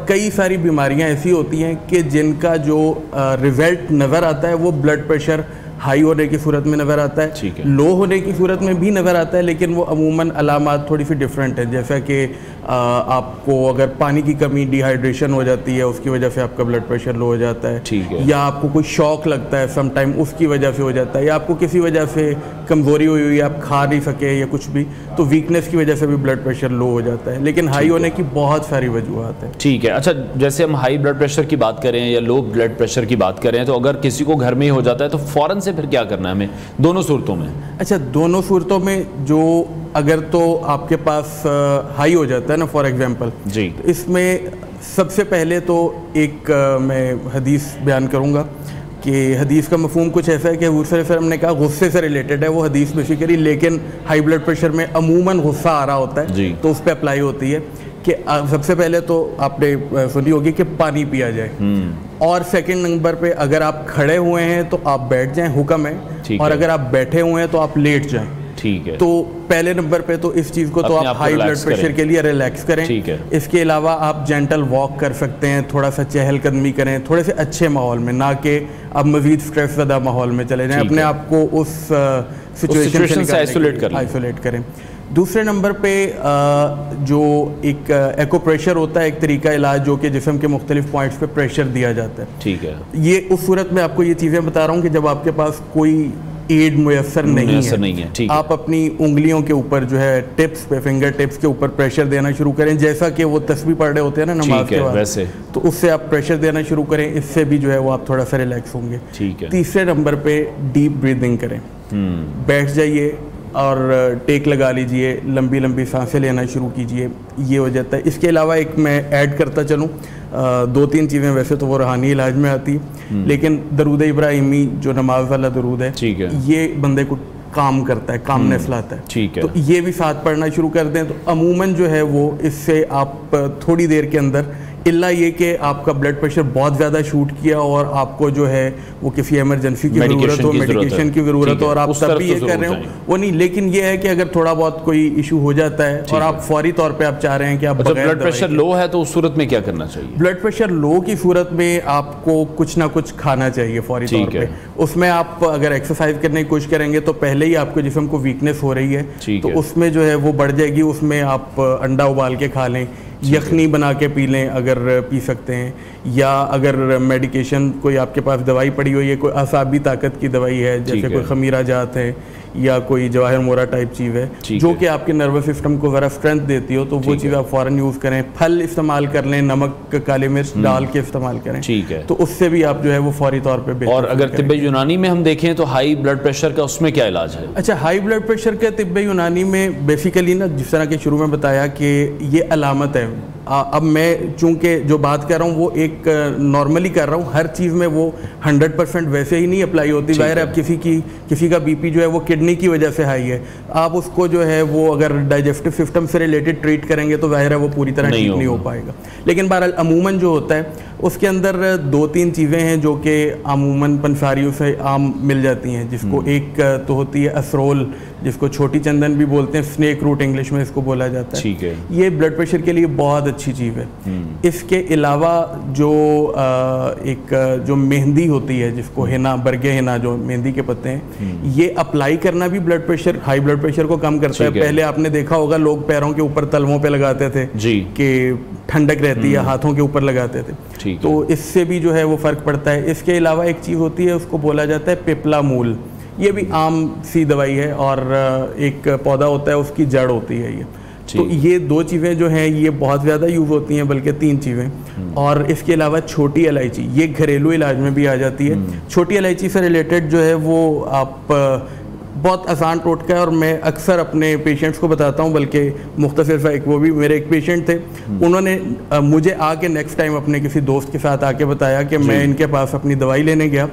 کئی ساری بیماریاں ایسی ہوتی ہیں کہ جن کا جو ریزلٹ نظر آتا ہے وہ بلڈ پریشر ہائی ہونے کی صورت میں نظر آتا ہے, لو ہونے کی صورت میں بھی نظر آتا ہے, لیکن وہ عموماً علامات تھوڑی سی ڈیفرنٹ ہیں. جیسا کہ آپ کو اگر پانی کی کمی, ڈی ہائیڈریشن ہو جاتی ہے, اس کی وجہ سے آپ کا بلڈ پریشر لو ہو جاتا ہے, یا آپ کو کوئی شوق لگتا ہے سم ٹائم, اس کی وجہ سے ہو جاتا ہے, یا آپ کو کسی وجہ سے کمزوری ہوئی ہوئی, آپ کھا نہیں سکے یا کچھ بھی, تو ویکنیس کی وجہ سے بھی بلڈ پریشر لو ہو جاتا ہے. لیکن ہائی ہونے کی بہت ساری وجوہات ہیں. ٹھیک ہے. اچھا, جیسے ہم ہائی بلڈ پریشر کی بات کریں یا لو بلڈ پریشر کی بات کریں, تو اگر کسی کو گھر میں ہی ہو جاتا ہے تو فوراً سے پھر کیا کرنا ہے ہمیں دونوں صورتوں میں؟ اچھا, دونوں صورتوں میں جو اگر تو آپ کے پاس ہائی ہو جاتا ہے نا, فار ایگزامپل, جی, اس میں سب سے پہلے تو ایک میں حدیث بیان کروں گا کہ حدیث کا مفہوم کچھ ایسا ہے کہ حضور صلی اللہ علیہ وسلم نے کہا غصے سے ریلیٹڈ ہے وہ حدیث بیسیکلی, لیکن ہائی بلڈ پریشر میں عموماً غصہ آ رہا ہوتا ہے, تو اس پہ اپلائی ہوتی ہے کہ سب سے پہلے تو آپ نے سنی ہوگی کہ پانی پیا جائے, اور سیکنڈ نمبر پہ اگر آپ کھڑے ہوئے ہیں تو آپ بیٹھ جائیں, حکم ہے, اور اگر آپ بیٹھے ہوئے ہیں تو آپ لیٹ جائیں. ٹھیک ہے. تو پہلے نمبر پہ تو اس چیز کو تو آپ ہائی بلڈ پریشر کے لیے ریلیکس کریں. اس کے علاوہ آپ جینٹل واک کر سکتے ہیں, تھوڑا سا چہل قدمی کریں, تھوڑے سے اچھے ماحول میں, نہ کہ آپ مزید سٹریس زدہ ماحول میں چلے جائیں, اپنے آپ کو اس سچویشن سے آئسولیٹ کریں. دوسرے نمبر پہ جو ایک ایکو پریشر ہوتا ہے, ایک طریقہ علاج جو کہ جسم کے مختلف پوائنٹس پہ پریشر دیا جاتا ہے. ٹھیک ہے. یہ اس صورت میں آپ کو یہ چیزیں بتا رہا ہوں کہ جب آپ کے پاس کوئی ایڈ میسر نہیں ہے, آپ اپنی انگلیوں کے اوپر جو ہے ٹپس پہ, فنگر ٹپس کے اوپر پریشر دینا شروع کریں, جیسا کہ وہ تسبیح پڑھ رہے ہوتے ہیں نا نماز کے بعد, تو اس سے آپ پریشر دینا شروع کریں. اس سے بھی جو ہے وہ آپ تھوڑا سا ریلیکس ہوں گے. تیسرے نمبر پہ ڈیپ بریدنگ کریں, بیٹھ جائیے اور ٹیک لگا لیجئے, لمبی لمبی سانسیں لینا شروع کیجئے, یہ ہو جاتا ہے. اس کے علاوہ ایک میں ایڈ کرتا چلوں, دو تین چیزیں ویسے تو وہ روحانی علاج میں آتی ہے، لیکن درود ابراہیمی جو نماز والا درود ہے یہ بندے کو کام کرتا ہے، کامنس لاتا ہے، تو یہ بھی ساتھ پڑھنا شروع کر دیں تو عموماً جو ہے وہ اس سے آپ تھوڑی دیر کے اندر، اللہ یہ کہ آپ کا بلڈ پریشر بہت زیادہ شوٹ کیا اور آپ کو جو ہے وہ کسی ایمرجنسی کی ضرورت ہو، میڈیکیشن کی ضرورت ہو اور آپ تب بھی یہ کر رہے ہو وہ نہیں، لیکن یہ ہے کہ اگر تھوڑا بہت کوئی ایشو ہو جاتا ہے اور آپ فوری طور پہ آپ چاہ رہے ہیں کہ آپ بلڈ پریشر لو ہے تو اس صورت میں کیا کرنا چاہیے؟ بلڈ پریشر لو کی صورت میں آپ کو کچھ نہ کچھ کھانا چاہیے فوری طور پہ. اس میں آپ اگر ایکسرسائز کرنے کی کوشش کریں گے تو پہلے ہی آپ کو جسم کو ویکنیس ہو رہی ہے تو اس میں جو ہے وہ بڑھ جائے گی. اس میں آپ انڈا ابال کے کھا لیں, یخنی بنا کے پی لیں اگر پی سکتے ہیں, یا اگر میڈیکیشن کوئی آپ کے پاس دوائی پڑی ہوئی ہے, کوئی اعصابی طاقت کی دوائی ہے جیسے کوئی خمیرہ جات ہے یا کوئی جواہر مورا ٹائپ چیز ہے جو کہ آپ کے نروس سسٹم کو ذرا اسٹرینتھ دیتی ہو تو وہ چیز آپ فوراً یوز کریں. پھل استعمال کر لیں, نمک کالی مرچ ڈال کے استعمال کریں تو اس سے بھی آپ جو ہے وہ فوری طور پہ بہتر. اور اگر طب یونانی میں ہم دیکھیں تو ہائی بلڈ پریشر کا اس میں کیا علاج ہے؟ اچھا, ہائی بلڈ پریشر کا طب یونانی میں بیسیکلی نا جس طرح کہ شروع میں بتایا کہ یہ علامت ہے. اب میں چونکہ جو بات کر رہا ہوں وہ ایک نارملی کر رہا ہوں, ہر چیز میں وہ 100% ویسے ہی نہیں اپلائی ہوتی. ظاہر ہے اب کسی کا بی پی جو ہے وہ کڈنی کی وجہ سے ہائی ہے, آپ اس کو جو ہے وہ اگر ڈائجسٹو سسٹم سے ریلیٹڈ ٹریٹ کریں گے تو ظاہر ہے وہ پوری طرح ٹھیک نہیں ہو پائے گا. لیکن بہرحال عموماً جو ہوتا ہے اس کے اندر 2-3 چیزیں ہیں جو کہ عموماً پنساریوں سے عام مل جاتی ہیں, جس کو ایک تو ہوتی ہے اسرول جس کو چھوٹی چندن بھی بولتے ہیں, سنیک روٹ انگلش میں اس کو بولا جاتا ہے. یہ بلڈ پریشر کے لیے بہت اچھی چیز ہے. اس کے علاوہ جو ایک جو مہندی ہوتی ہے جس کو ہینا, برگے ہینا جو مہندی کے پتے ہیں, یہ اپلائی کرنا بھی blood pressure, high blood pressure کو کم کرتا ہے. پہلے آپ نے دیکھا ہوگا لوگ پیروں کے اوپر تلووں پہ لگاتے تھے کہ ٹھنڈک رہتی ہے, ہاتھوں کے اوپر لگاتے تھے, تو اس سے بھی جو ہے وہ فرق پڑتا ہے. اس کے علاوہ ایک چیز ہوتی ہے اس کو بولا جاتا ہے پیپلا مول, یہ بھی عام سی دوائی ہے اور ایک پودا ہوتا ہے اس کی جڑ ہوتی ہے یہ. تو یہ 2 چیزیں جو ہیں یہ بہت زیادہ یوز ہوتی ہیں, بلکہ 3 چیزیں. اور اس کے علاوہ چھوٹی الائچی, یہ گھریلو علاج میں بھی آ جاتی ہے. چھوٹی الائچی سے ریلیٹڈ جو ہے وہ آپ بہت آسان ٹوٹکا ہے اور میں اکثر اپنے پیشنٹس کو بتاتا ہوں, بلکہ مختصر سا وہ بھی میرے ایک پیشنٹ تھے, انہوں نے مجھے آ کے نیکسٹ ٹائم اپنے کسی دوست کے ساتھ آ کے بتایا کہ میں ان کے پاس اپنی دوائی لینے گیا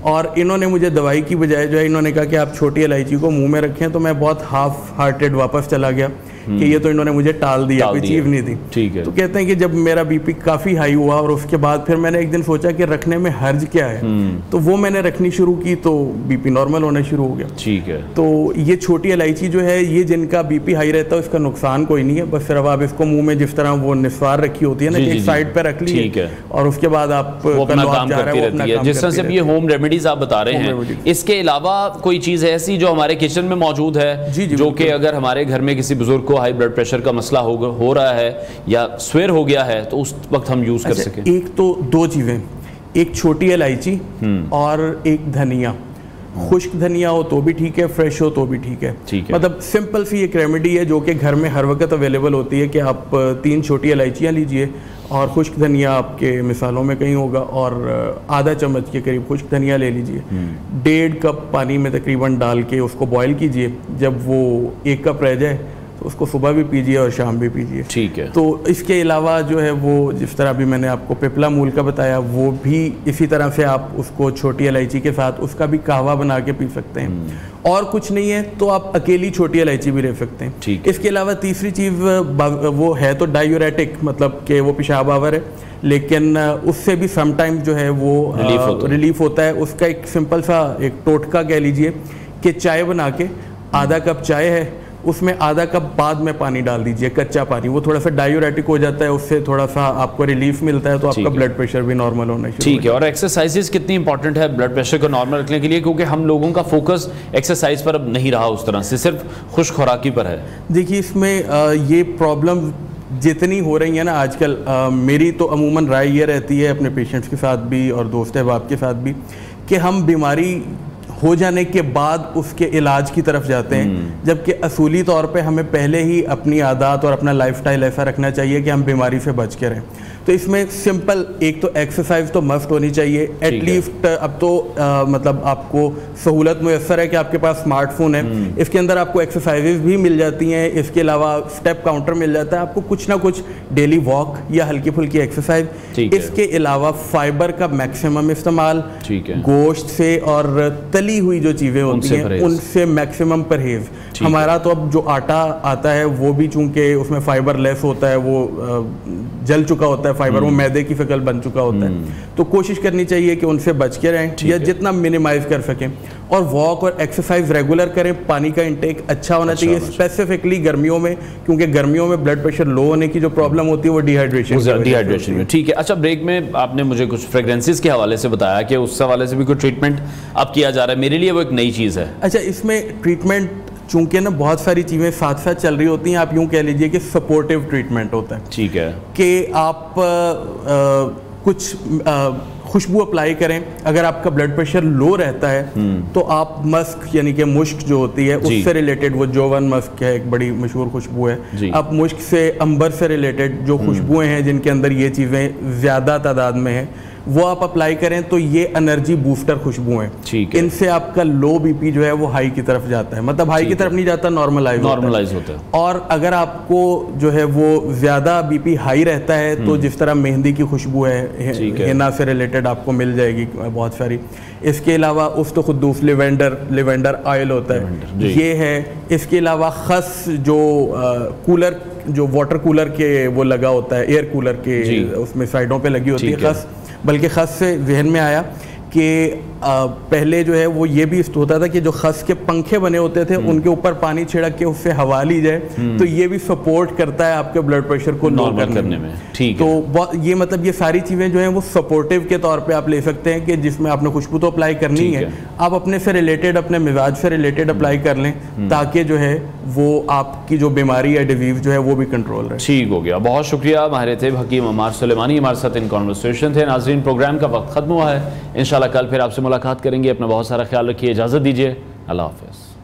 اور انہوں نے مجھے دوائی کی بجائے جو ہے انہوں نے کہا کہ آپ چھوٹی الائچی کو منہ میں رکھیں. تو میں بہت ہاف ہارٹیڈ واپس چلا گیا کہ یہ تو انہوں نے مجھے ٹال دیا, کوئی چیز نہیں تھی. تو کہتے ہیں کہ جب میرا بی پی کافی ہائی ہوا اور اس کے بعد پھر میں نے ایک دن سوچا کہ رکھنے میں حرج کیا ہے, تو وہ میں نے رکھنی شروع کی تو بی پی نارمل ہونا شروع ہو گیا. تو یہ چھوٹی الائچی جو ہے یہ جن کا بی پی ہائی رہتا ہے اس کا نقصان کوئی نہیں ہے, بس صرف آپ اس کو منہ میں جس طرح وہ نثار رکھی ہوتی ہے نا ایک سائڈ پہ رکھ لی اور اس کے بعد آپ اپنا کام کرتی رہتی ہے. جس طرح سے یہ ہوم ریمیڈیز آپ بتا رہے ہیں, اس کے علاوہ کوئی چیز ایسی جو ہمارے کچن میں موجود ہے جو کہ اگر ہمارے گھر میں کسی بزرگ کو ہائی بلڈ پریشر کا مسئلہ ہو رہا ہے یا سویر ہو گیا ہے تو اس وقت ہم یوز کر سکیں؟ ایک تو 2 چیزیں, ایک چھوٹی الائچی اور ایک دھنیا. خشک دھنیا ہو تو بھی ٹھیک ہے, فریش ہو تو بھی ٹھیک ہے. مطلب سمپل سی ایک ریمیڈی ہے جو کہ گھر میں ہر وقت اویلیبل ہوتی ہے کہ آپ 3 چھوٹی الائچیاں لیجئے اور خشک دھنیا آپ کے مثالوں میں کہیں ہوگا اور آدھا چمچ کے قریب خشک دھنیا لے لیجئے. 1.5 کپ پانی میں تقریباً ڈال کے اس کو بوائل کیجئے, جب وہ 1 کپ رہ جائے تو اس کو صبح بھی پیجئے اور شام بھی پیجئے. ٹھیک ہے. تو اس کے علاوہ جو ہے وہ جس طرح بھی میں نے آپ کو پیپلا مول کا بتایا وہ بھی اسی طرح سے آپ اس کو چھوٹی الائچی کے ساتھ اس کا بھی قہوہ بنا کے پی سکتے ہیں. اور کچھ نہیں ہے تو آپ اکیلی چھوٹی الائچی بھی لے سکتے ہیں. اس کے علاوہ تیسری چیز وہ ہے تو ڈائیوریٹک, مطلب کہ وہ پیشاب آور ہے, لیکن اس سے بھی سم ٹائم جو ہے وہ ریلیف ہوتا ہے. اس کا ایک سمپل سا ایک ٹوٹکا کہہ لیجئے کہ چائے بنا کے آدھا کپ چائے ہے اس میں آدھا کپ بعد میں پانی ڈال دیجئے, کچا پانی, وہ تھوڑا سا ڈائیوریٹک ہو جاتا ہے, اس سے تھوڑا سا آپ کو ریلیف ملتا ہے تو آپ کا بلڈ پریشر بھی نارمل ہونا شروع. ٹھیک ہے. اور ایکسرسائزز کتنی امپورٹنٹ ہے بلڈ پریشر کو نارمل رکھنے کے لیے, کیونکہ ہم لوگوں کا فوکس ایکسرسائز پر اب نہیں رہا اس طرح سے, صرف خشک خوراکی پر ہے. دیکھیے اس میں یہ پرابلم جتنی ہو رہی ہیں نا آج کل, میری تو عموماً رائے یہ رہتی ہے اپنے پیشنٹس کے ساتھ بھی اور دوست احباب کے ساتھ بھی کہ ہم بیماری ہو جانے کے بعد اس کے علاج کی طرف جاتے ہیں, جبکہ اصولی طور پہ ہمیں پہلے ہی اپنی عادات اور اپنا لائف سٹائل ایسا رکھنا چاہیے کہ ہم بیماری سے بچ کے رہیں. تو اس میں سمپل ایک تو ایکسرسائز تو مسٹ ہونی چاہیے ایٹ لیسٹ. اب تو مطلب آپ کو سہولت میسر ہے کہ آپ کے پاس اسمارٹ فون ہے, اس کے اندر آپ کو ایکسرسائزز بھی مل جاتی ہیں, اس کے علاوہ اسٹیپ کاؤنٹر مل جاتا ہے, آپ کو کچھ نہ کچھ ڈیلی واک یا ہلکی پھلکی ایکسرسائز. اس کے علاوہ فائبر کا میکسیمم استعمال, گوشت سے اور تلی ہوئی جو چیزیں ہوتی ہیں ان سے میکسیمم پرہیز. ہمارا تو اب جو آٹا آتا ہے وہ بھی چونکہ اس میں فائبر لیس ہوتا ہے, وہ جل چکا ہوتا ہے فائبر, وہ میدے کی شکل بن چکا ہوتا ہے, تو کوشش کرنی چاہیے کہ ان سے بچ کے رہیں یا جتنا منیمائز کر سکیں. اور واک اور ایکسرسائز ریگولر کریں. پانی کا انٹیک اچھا ہونا چاہیے اسپیسیفکلی گرمیوں میں, کیونکہ گرمیوں میں بلڈ پریشر لو ہونے کی جو پرابلم ہوتی ہے وہ ڈی ہائیڈریشن میں. ٹھیک ہے. اچھا, بریک میں آپ نے مجھے کچھ فریگرنسز کے حوالے سے بتایا کہ اس حوالے سے بھی کوئی ٹریٹمنٹ اب کیا جا رہا ہے. میرے لیے وہ ایک نئی چیز ہے. اچھا, اس میں ٹریٹمنٹ چونکہ نا بہت ساری چیزیں ساتھ ساتھ چل رہی ہوتی ہیں, آپ یوں کہہ لیجئے کہ سپورٹیو ٹریٹمنٹ ہوتا ہے. ٹھیک ہے. کہ آپ کچھ خوشبو اپلائی کریں. اگر آپ کا بلڈ پریشر لو رہتا ہے تو آپ مسک یعنی کہ مشک جو ہوتی ہے اس سے ریلیٹڈ, وہ جوون مسک ہے ایک بڑی مشہور خوشبو ہے, آپ مشک سے امبر سے ریلیٹڈ جو خوشبوئیں ہیں جن کے اندر یہ چیزیں زیادہ تعداد میں ہیں وہ آپ اپلائی کریں تو یہ انرجی بوسٹر خوشبو ہیں. ان سے آپ کا لو بی پی جو ہے وہ ہائی کی طرف جاتا ہے, مطلب ہائی کی طرف نہیں جاتا, نارملائز ہوتا ہے. اور اگر آپ کو جو ہے وہ زیادہ بی پی ہائی رہتا ہے تو جس طرح مہندی کی خوشبو ہے, ہینا سے ریلیٹڈ آپ کو مل جائے گی بہت ساری. اس کے علاوہ افت خدوس لیونڈر آئل ہوتا ہے, یہ ہے. اس کے علاوہ خس جو کولر, جو واٹر کولر کے وہ لگا ہوتا ہے, ایئر کولر کے اس میں سائڈوں پہ لگی ہوتی ہے خس. بلکہ خس سے ذہن میں آیا کہ پہلے جو ہے وہ یہ بھی ہوتا تھا کہ جو خس کے پنکھے بنے ہوتے تھے ان کے اوپر پانی چھڑک کے اس سے ہوا لی جائے تو یہ بھی سپورٹ کرتا ہے آپ کے بلڈ پریشر کو لو کرنے میں. تو یہ مطلب یہ ساری چیزیں جو ہیں وہ سپورٹیو کے طور پہ آپ لے سکتے ہیں کہ جس میں آپ نے خوشبو تو اپلائی کرنی ہے, آپ اپنے سے ریلیٹڈ, اپنے مزاج سے ریلیٹڈ اپلائی کر لیں تاکہ جو ہے وہ آپ کی جو بیماری یا ڈیزیز جو ہے وہ بھی کنٹرول رہے. ٹھیک ہو گیا. بہت شکریہ. ماہر طب حکیم عمار سلیمانی ہمارے ساتھ ان کانورسیشن تھے. ناظرین, پروگرام کا وقت ختم ہوا ہے. انشاءاللہ کل پھر آپ سے ملاقات کریں گے. اپنا بہت سارا خیال رکھیے. اجازت دیجیے. اللہ حافظ.